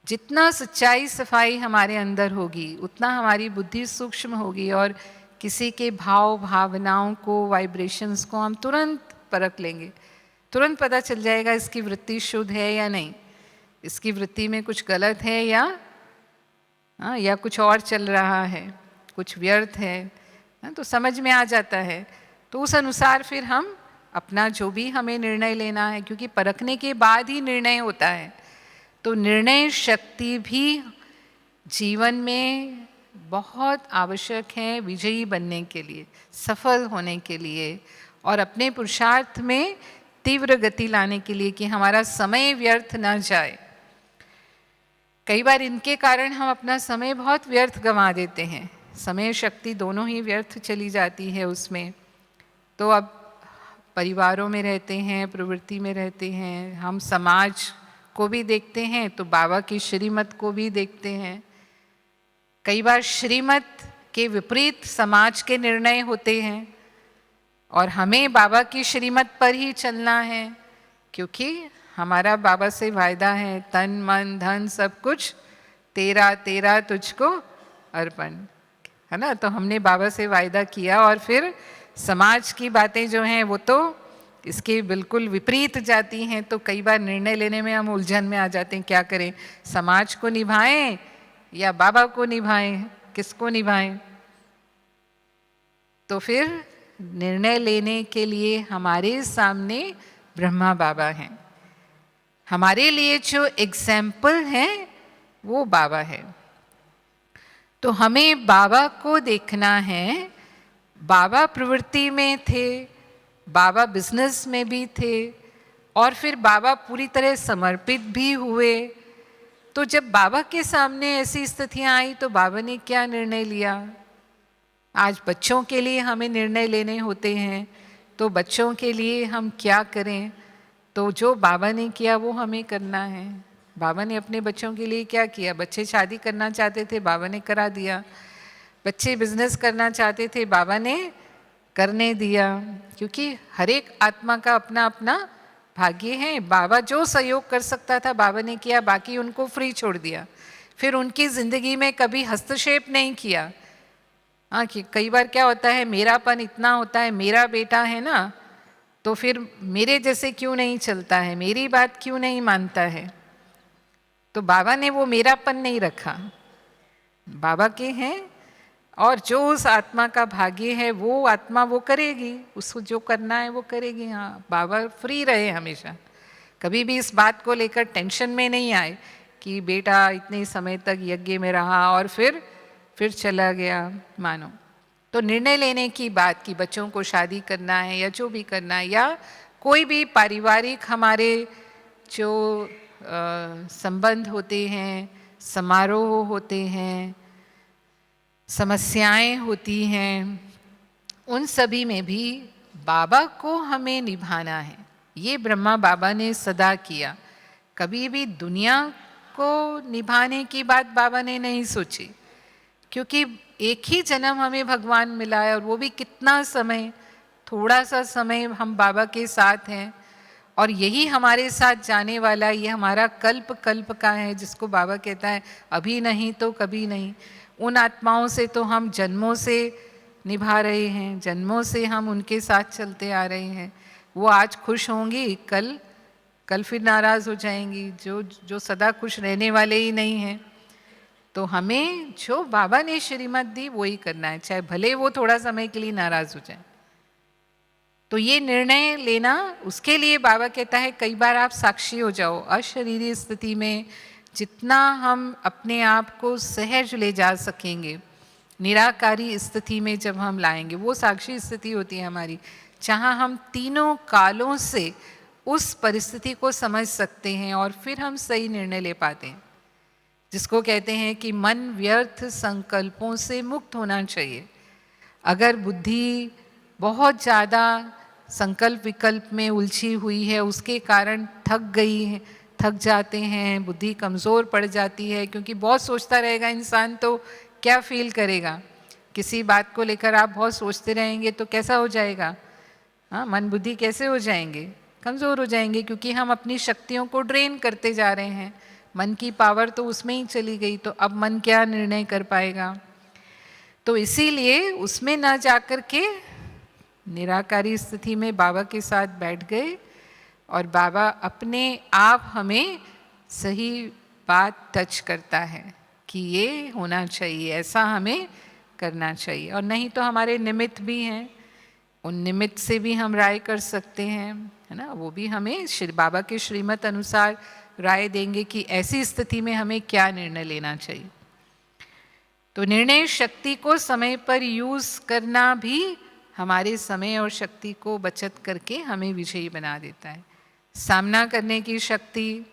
जितना सच्चाई सफाई हमारे अंदर होगी उतना हमारी बुद्धि सूक्ष्म होगी, और किसी के भाव भावनाओं को, वाइब्रेशंस को हम तुरंत परख लेंगे। तुरंत पता चल जाएगा इसकी वृत्ति शुद्ध है या नहीं, इसकी वृत्ति में कुछ गलत है या कुछ और चल रहा है, कुछ व्यर्थ है, तो समझ में आ जाता है। तो उस अनुसार फिर हम अपना जो भी हमें निर्णय लेना है, क्योंकि परखने के बाद ही निर्णय होता है, तो निर्णय शक्ति भी जीवन में बहुत आवश्यक है विजयी बनने के लिए, सफल होने के लिए, और अपने पुरुषार्थ में तीव्र गति लाने के लिए, कि हमारा समय व्यर्थ न जाए। कई बार इनके कारण हम अपना समय बहुत व्यर्थ गंवा देते हैं, समय शक्ति दोनों ही व्यर्थ चली जाती है उसमें। तो अब परिवारों में रहते हैं, प्रवृत्ति में रहते हैं, हम समाज को भी देखते हैं तो बाबा की श्रीमत को भी देखते हैं। कई बार श्रीमत के विपरीत समाज के निर्णय होते हैं, और हमें बाबा की श्रीमत पर ही चलना है, क्योंकि हमारा बाबा से वायदा है, तन मन धन सब कुछ तेरा तेरा तुझको अर्पण, है ना। तो हमने बाबा से वायदा किया, और फिर समाज की बातें जो हैं वो तो इसके बिल्कुल विपरीत जाती हैं। तो कई बार निर्णय लेने में हम उलझन में आ जाते हैं, क्या करें, समाज को निभाएं या बाबा को निभाएं, किसको निभाएं। तो फिर निर्णय लेने के लिए हमारे सामने ब्रह्मा बाबा हैं, हमारे लिए जो एग्जाम्पल हैं वो बाबा है। तो हमें बाबा को देखना है। बाबा प्रवृत्ति में थे, बाबा बिजनेस में भी थे, और फिर बाबा पूरी तरह समर्पित भी हुए। तो जब बाबा के सामने ऐसी स्थितियां आई तो बाबा ने क्या निर्णय लिया? आज बच्चों के लिए हमें निर्णय लेने होते हैं, तो बच्चों के लिए हम क्या करें? तो जो बाबा ने किया वो हमें करना है। बाबा ने अपने बच्चों के लिए क्या किया? बच्चे शादी करना चाहते थे, बाबा ने करा दिया। बच्चे बिजनेस करना चाहते थे, बाबा ने करने दिया, क्योंकि हर एक आत्मा का अपना अपना भाग्य है। बाबा जो सहयोग कर सकता था बाबा ने किया, बाकी उनको फ्री छोड़ दिया। फिर उनकी ज़िंदगी में कभी हस्तक्षेप नहीं किया। हाँ, कि कई बार क्या होता है, मेरापन इतना होता है, मेरा बेटा है ना, तो फिर मेरे जैसे क्यों नहीं चलता है, मेरी बात क्यों नहीं मानता है। तो बाबा ने वो मेरापन नहीं रखा, बाबा के हैं, और जो उस आत्मा का भाग्य है वो आत्मा वो करेगी, उसको जो करना है वो करेगी। हाँ, बाबा फ्री रहे हमेशा, कभी भी इस बात को लेकर टेंशन में नहीं आए कि बेटा इतने समय तक यज्ञ में रहा और फिर चला गया, मानो। तो निर्णय लेने की बात कि बच्चों को शादी करना है या जो भी करना है, या कोई भी पारिवारिक हमारे जो संबंध होते हैं, समारोह होते हैं, समस्याएं होती हैं, उन सभी में भी बाबा को हमें निभाना है। ये ब्रह्मा बाबा ने सदा किया। कभी भी दुनिया को निभाने की बात बाबा ने नहीं सोची, क्योंकि एक ही जन्म हमें भगवान मिला है, और वो भी कितना समय, थोड़ा सा समय हम बाबा के साथ हैं, और यही हमारे साथ जाने वाला, ये हमारा कल्प कल्प का है, जिसको बाबा कहता है अभी नहीं तो कभी नहीं। उन आत्माओं से तो हम जन्मों से निभा रहे हैं, जन्मों से हम उनके साथ चलते आ रहे हैं। वो आज खुश होंगी, कल फिर नाराज़ हो जाएंगी, जो सदा खुश रहने वाले ही नहीं हैं। तो हमें जो बाबा ने श्रीमत दी वो ही करना है, चाहे भले वो थोड़ा समय के लिए नाराज़ हो जाए। तो ये निर्णय लेना, उसके लिए बाबा कहता है कई बार आप साक्षी हो जाओ। अशरीरी स्थिति में जितना हम अपने आप को सहज ले जा सकेंगे, निराकारी स्थिति में जब हम लाएंगे, वो साक्षी स्थिति होती है हमारी, जहाँ हम तीनों कालों से उस परिस्थिति को समझ सकते हैं और फिर हम सही निर्णय ले पाते हैं, जिसको कहते हैं कि मन व्यर्थ संकल्पों से मुक्त होना चाहिए। अगर बुद्धि बहुत ज़्यादा संकल्प विकल्प में उलझी हुई है, उसके कारण थक जाते हैं, बुद्धि कमज़ोर पड़ जाती है, क्योंकि बहुत सोचता रहेगा इंसान तो क्या फील करेगा। किसी बात को लेकर आप बहुत सोचते रहेंगे तो कैसा हो जाएगा, हाँ, मन बुद्धि कैसे हो जाएंगे, कमज़ोर हो जाएंगे, क्योंकि हम अपनी शक्तियों को ड्रेन करते जा रहे हैं। मन की पावर तो उसमें ही चली गई, तो अब मन क्या निर्णय कर पाएगा। तो इसीलिए उसमें ना जाकर के निराकारी स्थिति में बाबा के साथ बैठ गए, और बाबा अपने आप हमें सही बात टच करता है कि ये होना चाहिए, ऐसा हमें करना चाहिए। और नहीं तो हमारे निमित्त भी हैं, उन निमित्त से भी हम राय कर सकते हैं, है ना। वो भी हमें बाबा के श्रीमत अनुसार राय देंगे कि ऐसी स्थिति में हमें क्या निर्णय लेना चाहिए। तो निर्णय शक्ति को समय पर यूज़ करना भी हमारे समय और शक्ति को बचत करके हमें विजयी बना देता है। सामना करने की शक्ति,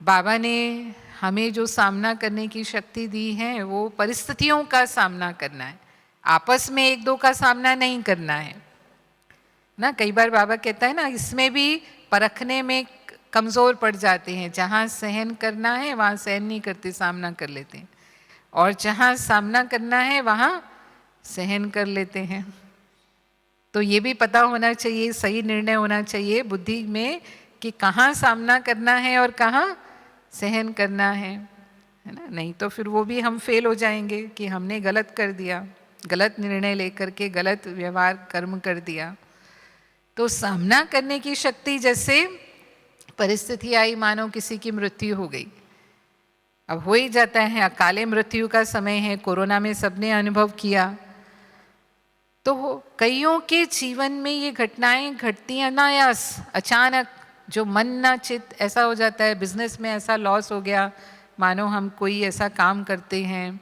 बाबा ने हमें जो सामना करने की शक्ति दी है वो परिस्थितियों का सामना करना है, आपस में एक दो का सामना नहीं करना है ना। कई बार बाबा कहता है ना, इसमें भी परखने में कमज़ोर पड़ जाते हैं। जहाँ सहन करना है वहाँ सहन नहीं करते, सामना कर लेते हैं, और जहाँ सामना करना है वहाँ सहन कर लेते हैं। तो ये भी पता होना चाहिए, सही निर्णय होना चाहिए बुद्धि में कि कहाँ सामना करना है और कहाँ सहन करना है ना। नहीं तो फिर वो भी हम फेल हो जाएंगे कि हमने गलत कर दिया, गलत निर्णय लेकर के गलत व्यवहार कर्म कर दिया। तो सामना करने की शक्ति, जैसे परिस्थिति आई, मानो किसी की मृत्यु हो गई, अब हो ही जाता है, अकाले मृत्यु का समय है, कोरोना में सबने अनुभव किया। तो कईयों के जीवन में ये घटनाएं घटती हैं अनायास, अचानक, जो मन ना चित ऐसा हो जाता है। बिजनेस में ऐसा लॉस हो गया, मानो हम कोई ऐसा काम करते हैं,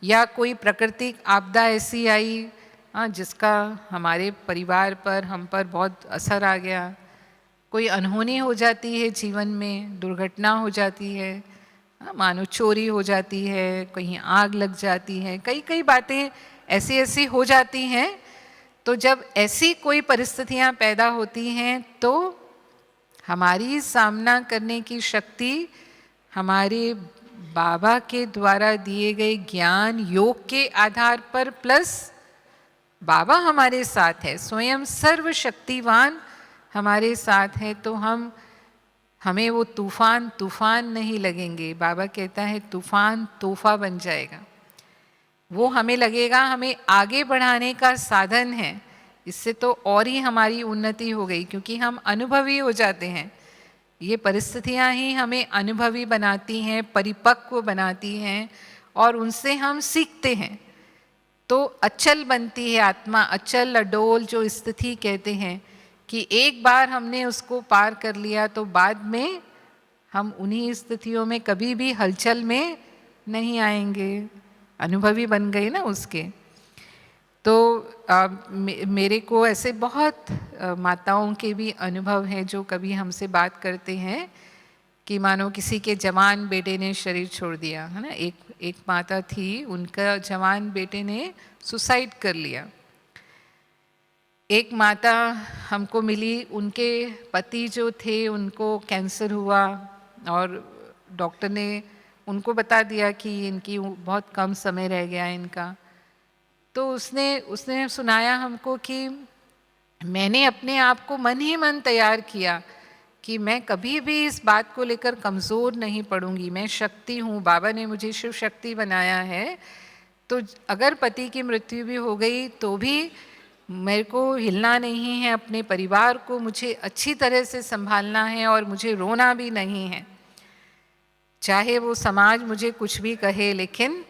या कोई प्राकृतिक आपदा ऐसी आई जिसका हमारे परिवार पर, हम पर बहुत असर आ गया। कोई अनहोनी हो जाती है जीवन में, दुर्घटना हो जाती है, मानो चोरी हो जाती है, कहीं आग लग जाती है, कई बातें ऐसी ऐसी हो जाती हैं। तो जब ऐसी कोई परिस्थितियां पैदा होती हैं तो हमारी सामना करने की शक्ति हमारे बाबा के द्वारा दिए गए ज्ञान योग के आधार पर, प्लस बाबा हमारे साथ है, स्वयं सर्वशक्तिवान हमारे साथ है, तो हमें वो तूफान नहीं लगेंगे। बाबा कहता है तूफान तोहफा बन जाएगा, वो हमें लगेगा हमें आगे बढ़ाने का साधन है। इससे तो और ही हमारी उन्नति हो गई, क्योंकि हम अनुभवी हो जाते हैं। ये परिस्थितियां ही हमें अनुभवी बनाती हैं, परिपक्व बनाती हैं, और उनसे हम सीखते हैं। तो अचल बनती है आत्मा, अचल अडोल जो स्थिति कहते हैं, कि एक बार हमने उसको पार कर लिया तो बाद में हम उन्हीं स्थितियों में कभी भी हलचल में नहीं आएंगे, अनुभवी बन गए ना उसके। तो मेरे को ऐसे बहुत माताओं के भी अनुभव हैं जो कभी हमसे बात करते हैं कि मानो किसी के जवान बेटे ने शरीर छोड़ दिया, है ना। एक माता थी, उनका जवान बेटे ने सुसाइड कर लिया। एक माता हमको मिली, उनके पति जो थे उनको कैंसर हुआ और डॉक्टर ने उनको बता दिया कि इनकी बहुत कम समय रह गया इनका। तो उसने सुनाया हमको कि मैंने अपने आप को मन ही मन तैयार किया कि मैं कभी भी इस बात को लेकर कमज़ोर नहीं पड़ूंगी, मैं शक्ति हूँ, बाबा ने मुझे शिव शक्ति बनाया है। तो अगर पति की मृत्यु भी हो गई तो भी मेरे को हिलना नहीं है, अपने परिवार को मुझे अच्छी तरह से संभालना है और मुझे रोना भी नहीं है, चाहे वो समाज मुझे कुछ भी कहे, लेकिन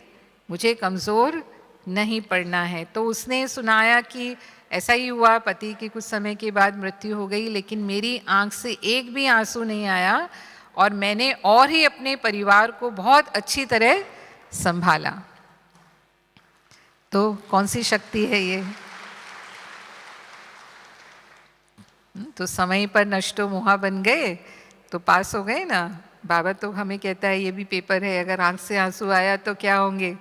मुझे कमज़ोर नहीं पड़ना है। तो उसने सुनाया कि ऐसा ही हुआ, पति की कुछ समय के बाद मृत्यु हो गई, लेकिन मेरी आंख से एक भी आंसू नहीं आया और मैंने और ही अपने परिवार को बहुत अच्छी तरह संभाला। तो कौन सी शक्ति है ये? तो समय पर नष्टो मोहा बन गए तो पास हो गए ना। बाबा तो हमें कहता है ये भी पेपर है, अगर आंख से आंसू आया तो क्या होंगे।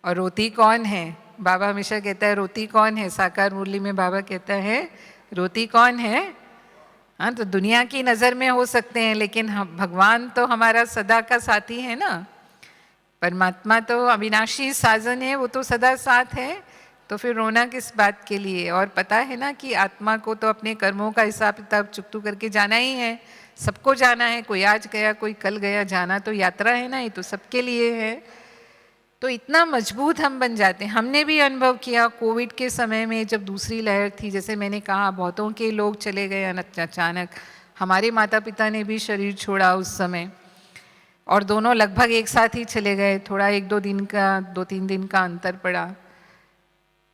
और रोती कौन है? बाबा हमेशा कहता है रोती कौन है। साकार मुरली में बाबा कहता है रोती कौन है। हाँ, तो दुनिया की नज़र में हो सकते हैं, लेकिन भगवान तो हमारा सदा का साथी है ना। परमात्मा तो अविनाशी साजन है, वो तो सदा साथ है, तो फिर रोना किस बात के लिए। और पता है ना कि आत्मा को तो अपने कर्मों का हिसाब किताब चुकतू करके जाना ही है, सबको जाना है। कोई आज गया कोई कल गया, जाना तो यात्रा है ना, ये तो सबके लिए है। तो इतना मजबूत हम बन जाते हैं। हमने भी अनुभव किया कोविड के समय में, जब दूसरी लहर थी, जैसे मैंने कहा बहुतों के लोग चले गए अचानक। हमारे माता पिता ने भी शरीर छोड़ा उस समय, और दोनों लगभग एक साथ ही चले गए, थोड़ा 2-3 दिन का अंतर पड़ा।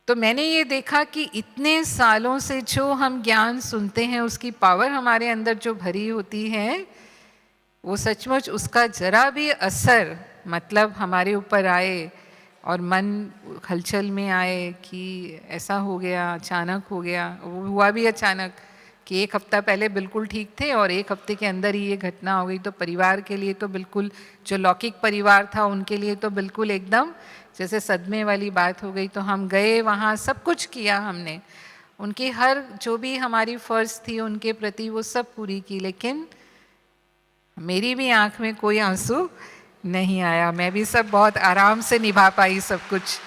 तो मैंने ये देखा कि इतने सालों से जो हम ज्ञान सुनते हैं, उसकी पावर हमारे अंदर जो भरी होती है, वो सचमुच उसका जरा भी असर मतलब हमारे ऊपर आए और मन हलचल में आए कि ऐसा हो गया, अचानक हो गया। वो हुआ भी अचानक कि 1 हफ्ता पहले बिल्कुल ठीक थे और 1 हफ्ते के अंदर ही ये घटना हो गई। तो परिवार के लिए तो बिल्कुल, जो लौकिक परिवार था उनके लिए तो बिल्कुल एकदम जैसे सदमे वाली बात हो गई। तो हम गए वहाँ, सब कुछ किया हमने, उनकी हर जो भी हमारी फ़र्ज़ थी उनके प्रति वो सब पूरी की, लेकिन मेरी भी आँख में कोई आंसू नहीं आया। मैं भी सब बहुत आराम से निभा पाई सब कुछ।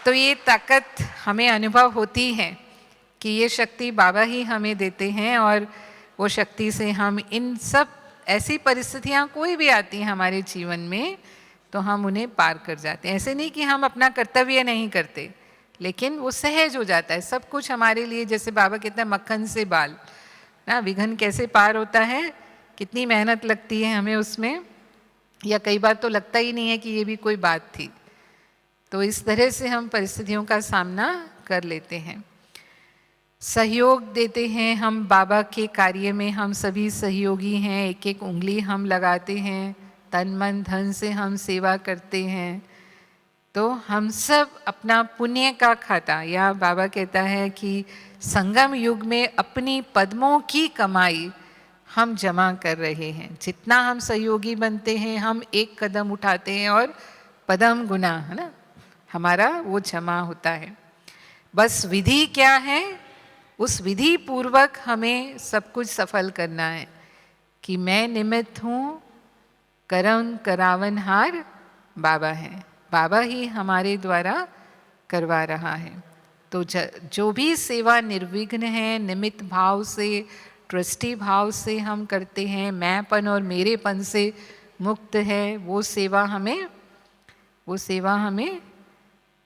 तो ये ताकत हमें अनुभव होती है कि ये शक्ति बाबा ही हमें देते हैं, और वो शक्ति से हम इन सब ऐसी परिस्थितियाँ कोई भी आती हैं हमारे जीवन में तो हम उन्हें पार कर जाते हैं। ऐसे नहीं कि हम अपना कर्तव्य नहीं करते, लेकिन वो सहज हो जाता है सब कुछ हमारे लिए। जैसे बाबा कहते हैं मक्खन से बाल ना, विघ्न कैसे पार होता है, कितनी मेहनत लगती है हमें उसमें, या कई बार तो लगता ही नहीं है कि ये भी कोई बात थी। तो इस तरह से हम परिस्थितियों का सामना कर लेते हैं। सहयोग देते हैं हम बाबा के कार्य में, हम सभी सहयोगी हैं, एक एक उंगली हम लगाते हैं, तन मन धन से हम सेवा करते हैं। तो हम सब अपना पुण्य का खाता, या बाबा कहता है कि संगम युग में अपनी पद्मों की कमाई हम जमा कर रहे हैं। जितना हम सहयोगी बनते हैं, हम एक कदम उठाते हैं और पदम गुना, है ना, हमारा वो जमा होता है। बस विधि क्या है, उस विधि पूर्वक हमें सब कुछ सफल करना है कि मैं निमित्त हूँ, करम करावनहार बाबा है, बाबा ही हमारे द्वारा करवा रहा है। तो जो भी सेवा निर्विघ्न है, निमित्त भाव से, ट्रस्टी भाव से हम करते हैं, मैंपन और मेरेपन से मुक्त है, वो सेवा हमें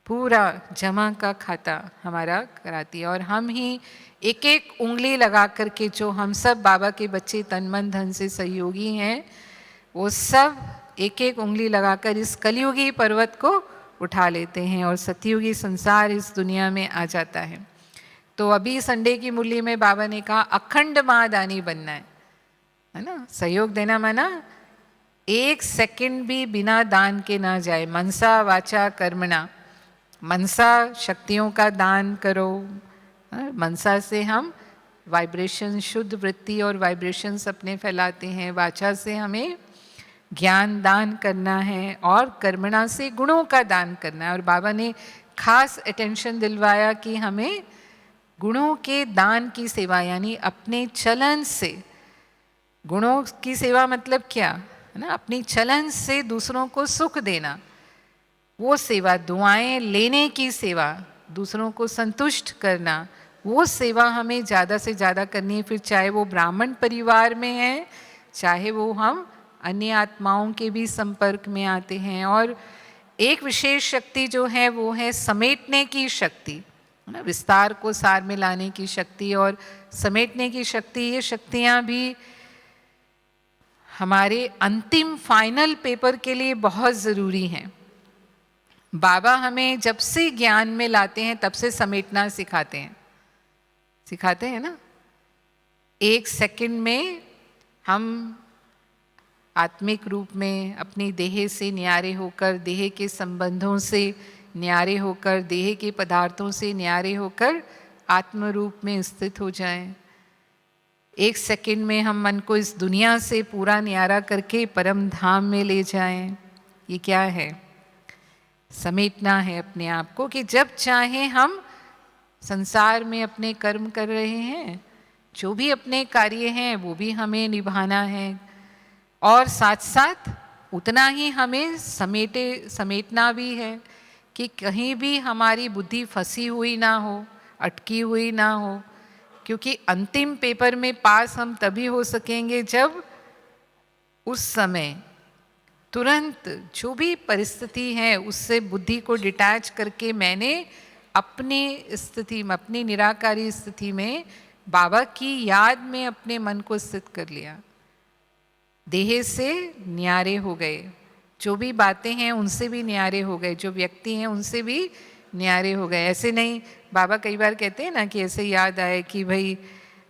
पूरा जमा का खाता हमारा कराती है। और हम ही एक एक उंगली लगा करके, जो हम सब बाबा के बच्चे तन मन धन से सहयोगी हैं, वो सब एक एक उंगली लगाकर इस कलयुगी पर्वत को उठा लेते हैं और सतयुगी संसार इस दुनिया में आ जाता है। तो अभी संडे की मुरली में बाबा ने कहा अखंड महादानी बनना है ना। सहयोग देना माना 1 सेकंड भी बिना दान के ना जाए, मनसा वाचा कर्मणा। मनसा शक्तियों का दान करो। मनसा से हम वाइब्रेशन, शुद्ध वृत्ति और वाइब्रेशंस अपने फैलाते हैं। वाचा से हमें ज्ञान दान करना है और कर्मणा से गुणों का दान करना है। और बाबा ने खास अटेंशन दिलवाया कि हमें गुणों के दान की सेवा, यानी अपने चलन से, गुणों की सेवा मतलब क्या है ना, अपनी चलन से दूसरों को सुख देना, वो सेवा, दुआएं लेने की सेवा, दूसरों को संतुष्ट करना, वो सेवा हमें ज़्यादा से ज़्यादा करनी है। फिर चाहे वो ब्राह्मण परिवार में है, चाहे वो हम अन्य आत्माओं के भी संपर्क में आते हैं। और एक विशेष शक्ति जो है वो है समेटने की शक्ति, है ना, विस्तार को सार में लाने की शक्ति और समेटने की शक्ति। ये शक्तियाँ भी हमारे अंतिम फाइनल पेपर के लिए बहुत ज़रूरी हैं। बाबा हमें जब से ज्ञान में लाते हैं तब से समेटना सिखाते हैं ना। एक सेकंड में हम आत्मिक रूप में अपनी देह से न्यारे होकर, देह के संबंधों से न्यारे होकर, देह के पदार्थों से न्यारे होकर आत्म रूप में स्थित हो जाएं। एक सेकंड में हम मन को इस दुनिया से पूरा न्यारा करके परम धाम में ले जाएं। ये क्या है? समेटना है अपने आप को, कि जब चाहे हम संसार में अपने कर्म कर रहे हैं, जो भी अपने कार्य हैं वो भी हमें निभाना है, और साथ साथ उतना ही हमें समेटना भी है कि कहीं भी हमारी बुद्धि फंसी हुई ना हो, अटकी हुई ना हो। क्योंकि अंतिम पेपर में पास हम तभी हो सकेंगे जब उस समय तुरंत जो भी परिस्थिति है उससे बुद्धि को डिटैच करके मैंने अपनी स्थिति में, अपनी निराकारी स्थिति में बाबा की याद में अपने मन को स्थित कर लिया। देह से न्यारे हो गए, जो भी बातें हैं उनसे भी न्यारे हो गए, जो व्यक्ति हैं उनसे भी न्यारे हो गए। ऐसे नहीं, बाबा कई बार कहते हैं ना कि ऐसे याद आए कि भाई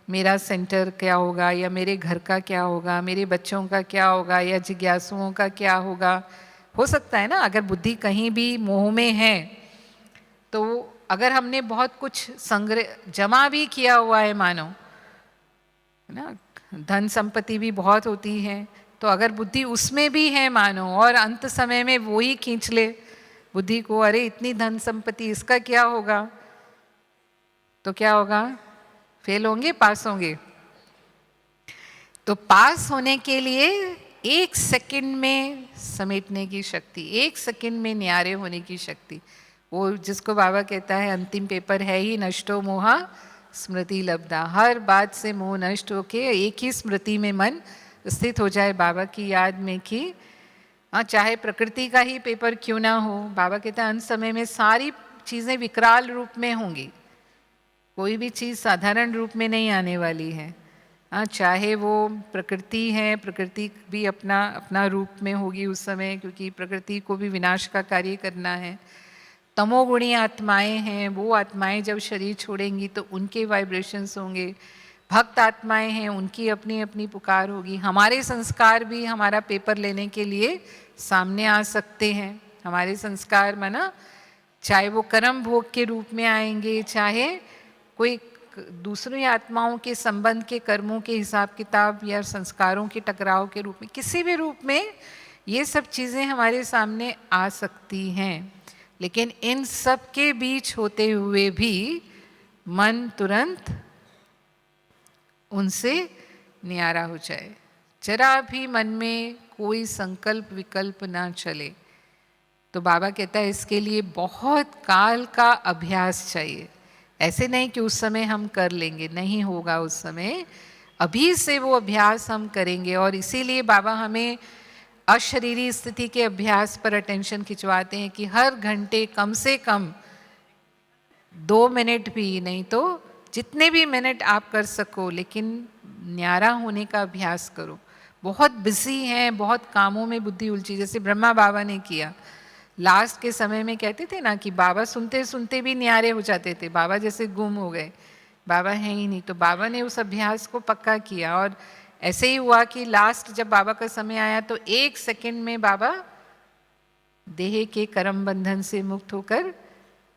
मेरा सेंटर क्या होगा, या मेरे घर का क्या होगा, मेरे बच्चों का क्या होगा, या जिज्ञासुओं का क्या होगा। हो सकता है ना, अगर बुद्धि कहीं भी मोह में है तो अगर हमने बहुत कुछ संग्रह जमा भी किया हुआ है, मानो है ना, धन संपत्ति भी बहुत होती है, तो अगर बुद्धि उसमें भी है मानो, और अंत समय में वो ही खींच ले बुद्धि को, अरे इतनी धन संपत्ति, इसका क्या होगा, तो क्या होगा? फेल होंगे, पास होंगे? तो पास होने के लिए एक सेकंड में समेटने की शक्ति, एक सेकंड में न्यारे होने की शक्ति, वो जिसको बाबा कहता है अंतिम पेपर है ही नष्टो मोहा स्मृति लब्धा। हर बात से मोह नष्ट होके एक ही स्मृति में मन स्थित हो जाए बाबा की याद में, कि हाँ चाहे प्रकृति का ही पेपर क्यों ना हो। बाबा कहता है अंत समय में सारी चीज़ें विकराल रूप में होंगी, कोई भी चीज़ साधारण रूप में नहीं आने वाली है। हाँ चाहे वो प्रकृति है, प्रकृति भी अपना अपना रूप में होगी उस समय, क्योंकि प्रकृति को भी विनाश का कार्य करना है। तमोगुणी आत्माएं हैं, वो आत्माएं जब शरीर छोड़ेंगी तो उनके वाइब्रेशंस होंगे। भक्त आत्माएं हैं, उनकी अपनी अपनी पुकार होगी। हमारे संस्कार भी हमारा पेपर लेने के लिए सामने आ सकते हैं। हमारे संस्कार माना चाहे वो कर्म भोग के रूप में आएंगे, चाहे कोई दूसरी आत्माओं के संबंध के कर्मों के हिसाब किताब या संस्कारों के टकराव के रूप में, किसी भी रूप में ये सब चीज़ें हमारे सामने आ सकती हैं। लेकिन इन सब के बीच होते हुए भी मन तुरंत उनसे न्यारा हो जाए, जरा भी मन में कोई संकल्प विकल्प ना चले। तो बाबा कहता है इसके लिए बहुत काल का अभ्यास चाहिए। ऐसे नहीं कि उस समय हम कर लेंगे, नहीं होगा उस समय, अभी से वो अभ्यास हम करेंगे। और इसीलिए बाबा हमें अशरीरी स्थिति के अभ्यास पर अटेंशन खिंचवाते हैं कि हर घंटे कम से कम 2 मिनट भी, नहीं तो जितने भी मिनट आप कर सको, लेकिन न्यारा होने का अभ्यास करो। बहुत बिजी हैं, बहुत कामों में बुद्धि उलझी, जैसे ब्रह्मा बाबा ने किया। लास्ट के समय में कहते थे ना कि बाबा सुनते सुनते भी न्यारे हो जाते थे, बाबा जैसे गुम हो गए, बाबा हैं ही नहीं। तो बाबा ने उस अभ्यास को पक्का किया, और ऐसे ही हुआ कि लास्ट जब बाबा का समय आया तो 1 सेकंड में बाबा देह के कर्म बंधन से मुक्त होकर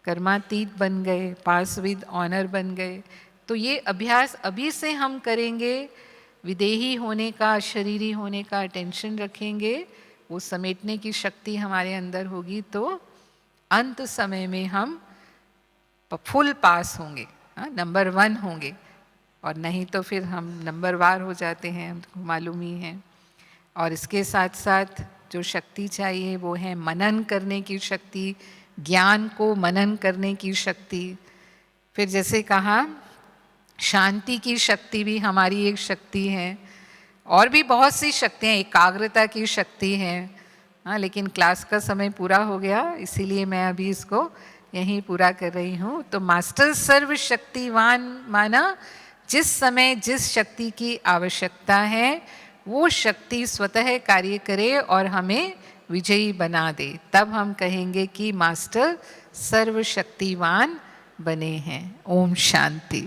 कर्मातीत बन गए, पास विद ऑनर बन गए। तो ये अभ्यास अभी से हम करेंगे, विदेही होने का, शरीरी होने का अटेंशन रखेंगे, वो समेटने की शक्ति हमारे अंदर होगी, तो अंत समय में हम फुल पास होंगे, नंबर 1 होंगे। और नहीं तो फिर हम नंबर वार हो जाते हैं, हमको मालूम ही है। और इसके साथ साथ जो शक्ति चाहिए वो है मनन करने की शक्ति, ज्ञान को मनन करने की शक्ति। फिर जैसे कहा, शांति की शक्ति भी हमारी एक शक्ति है, और भी बहुत सी शक्तियाँ, एकाग्रता की शक्ति है। हाँ, लेकिन क्लास का समय पूरा हो गया, इसीलिए मैं अभी इसको यहीं पूरा कर रही हूँ। तो मास्टर सर्वशक्तिवान माना जिस समय जिस शक्ति की आवश्यकता है वो शक्ति स्वतः कार्य करे और हमें विजयी बना दे, तब हम कहेंगे कि मास्टर सर्वशक्तिवान बने हैं। ओम शांति।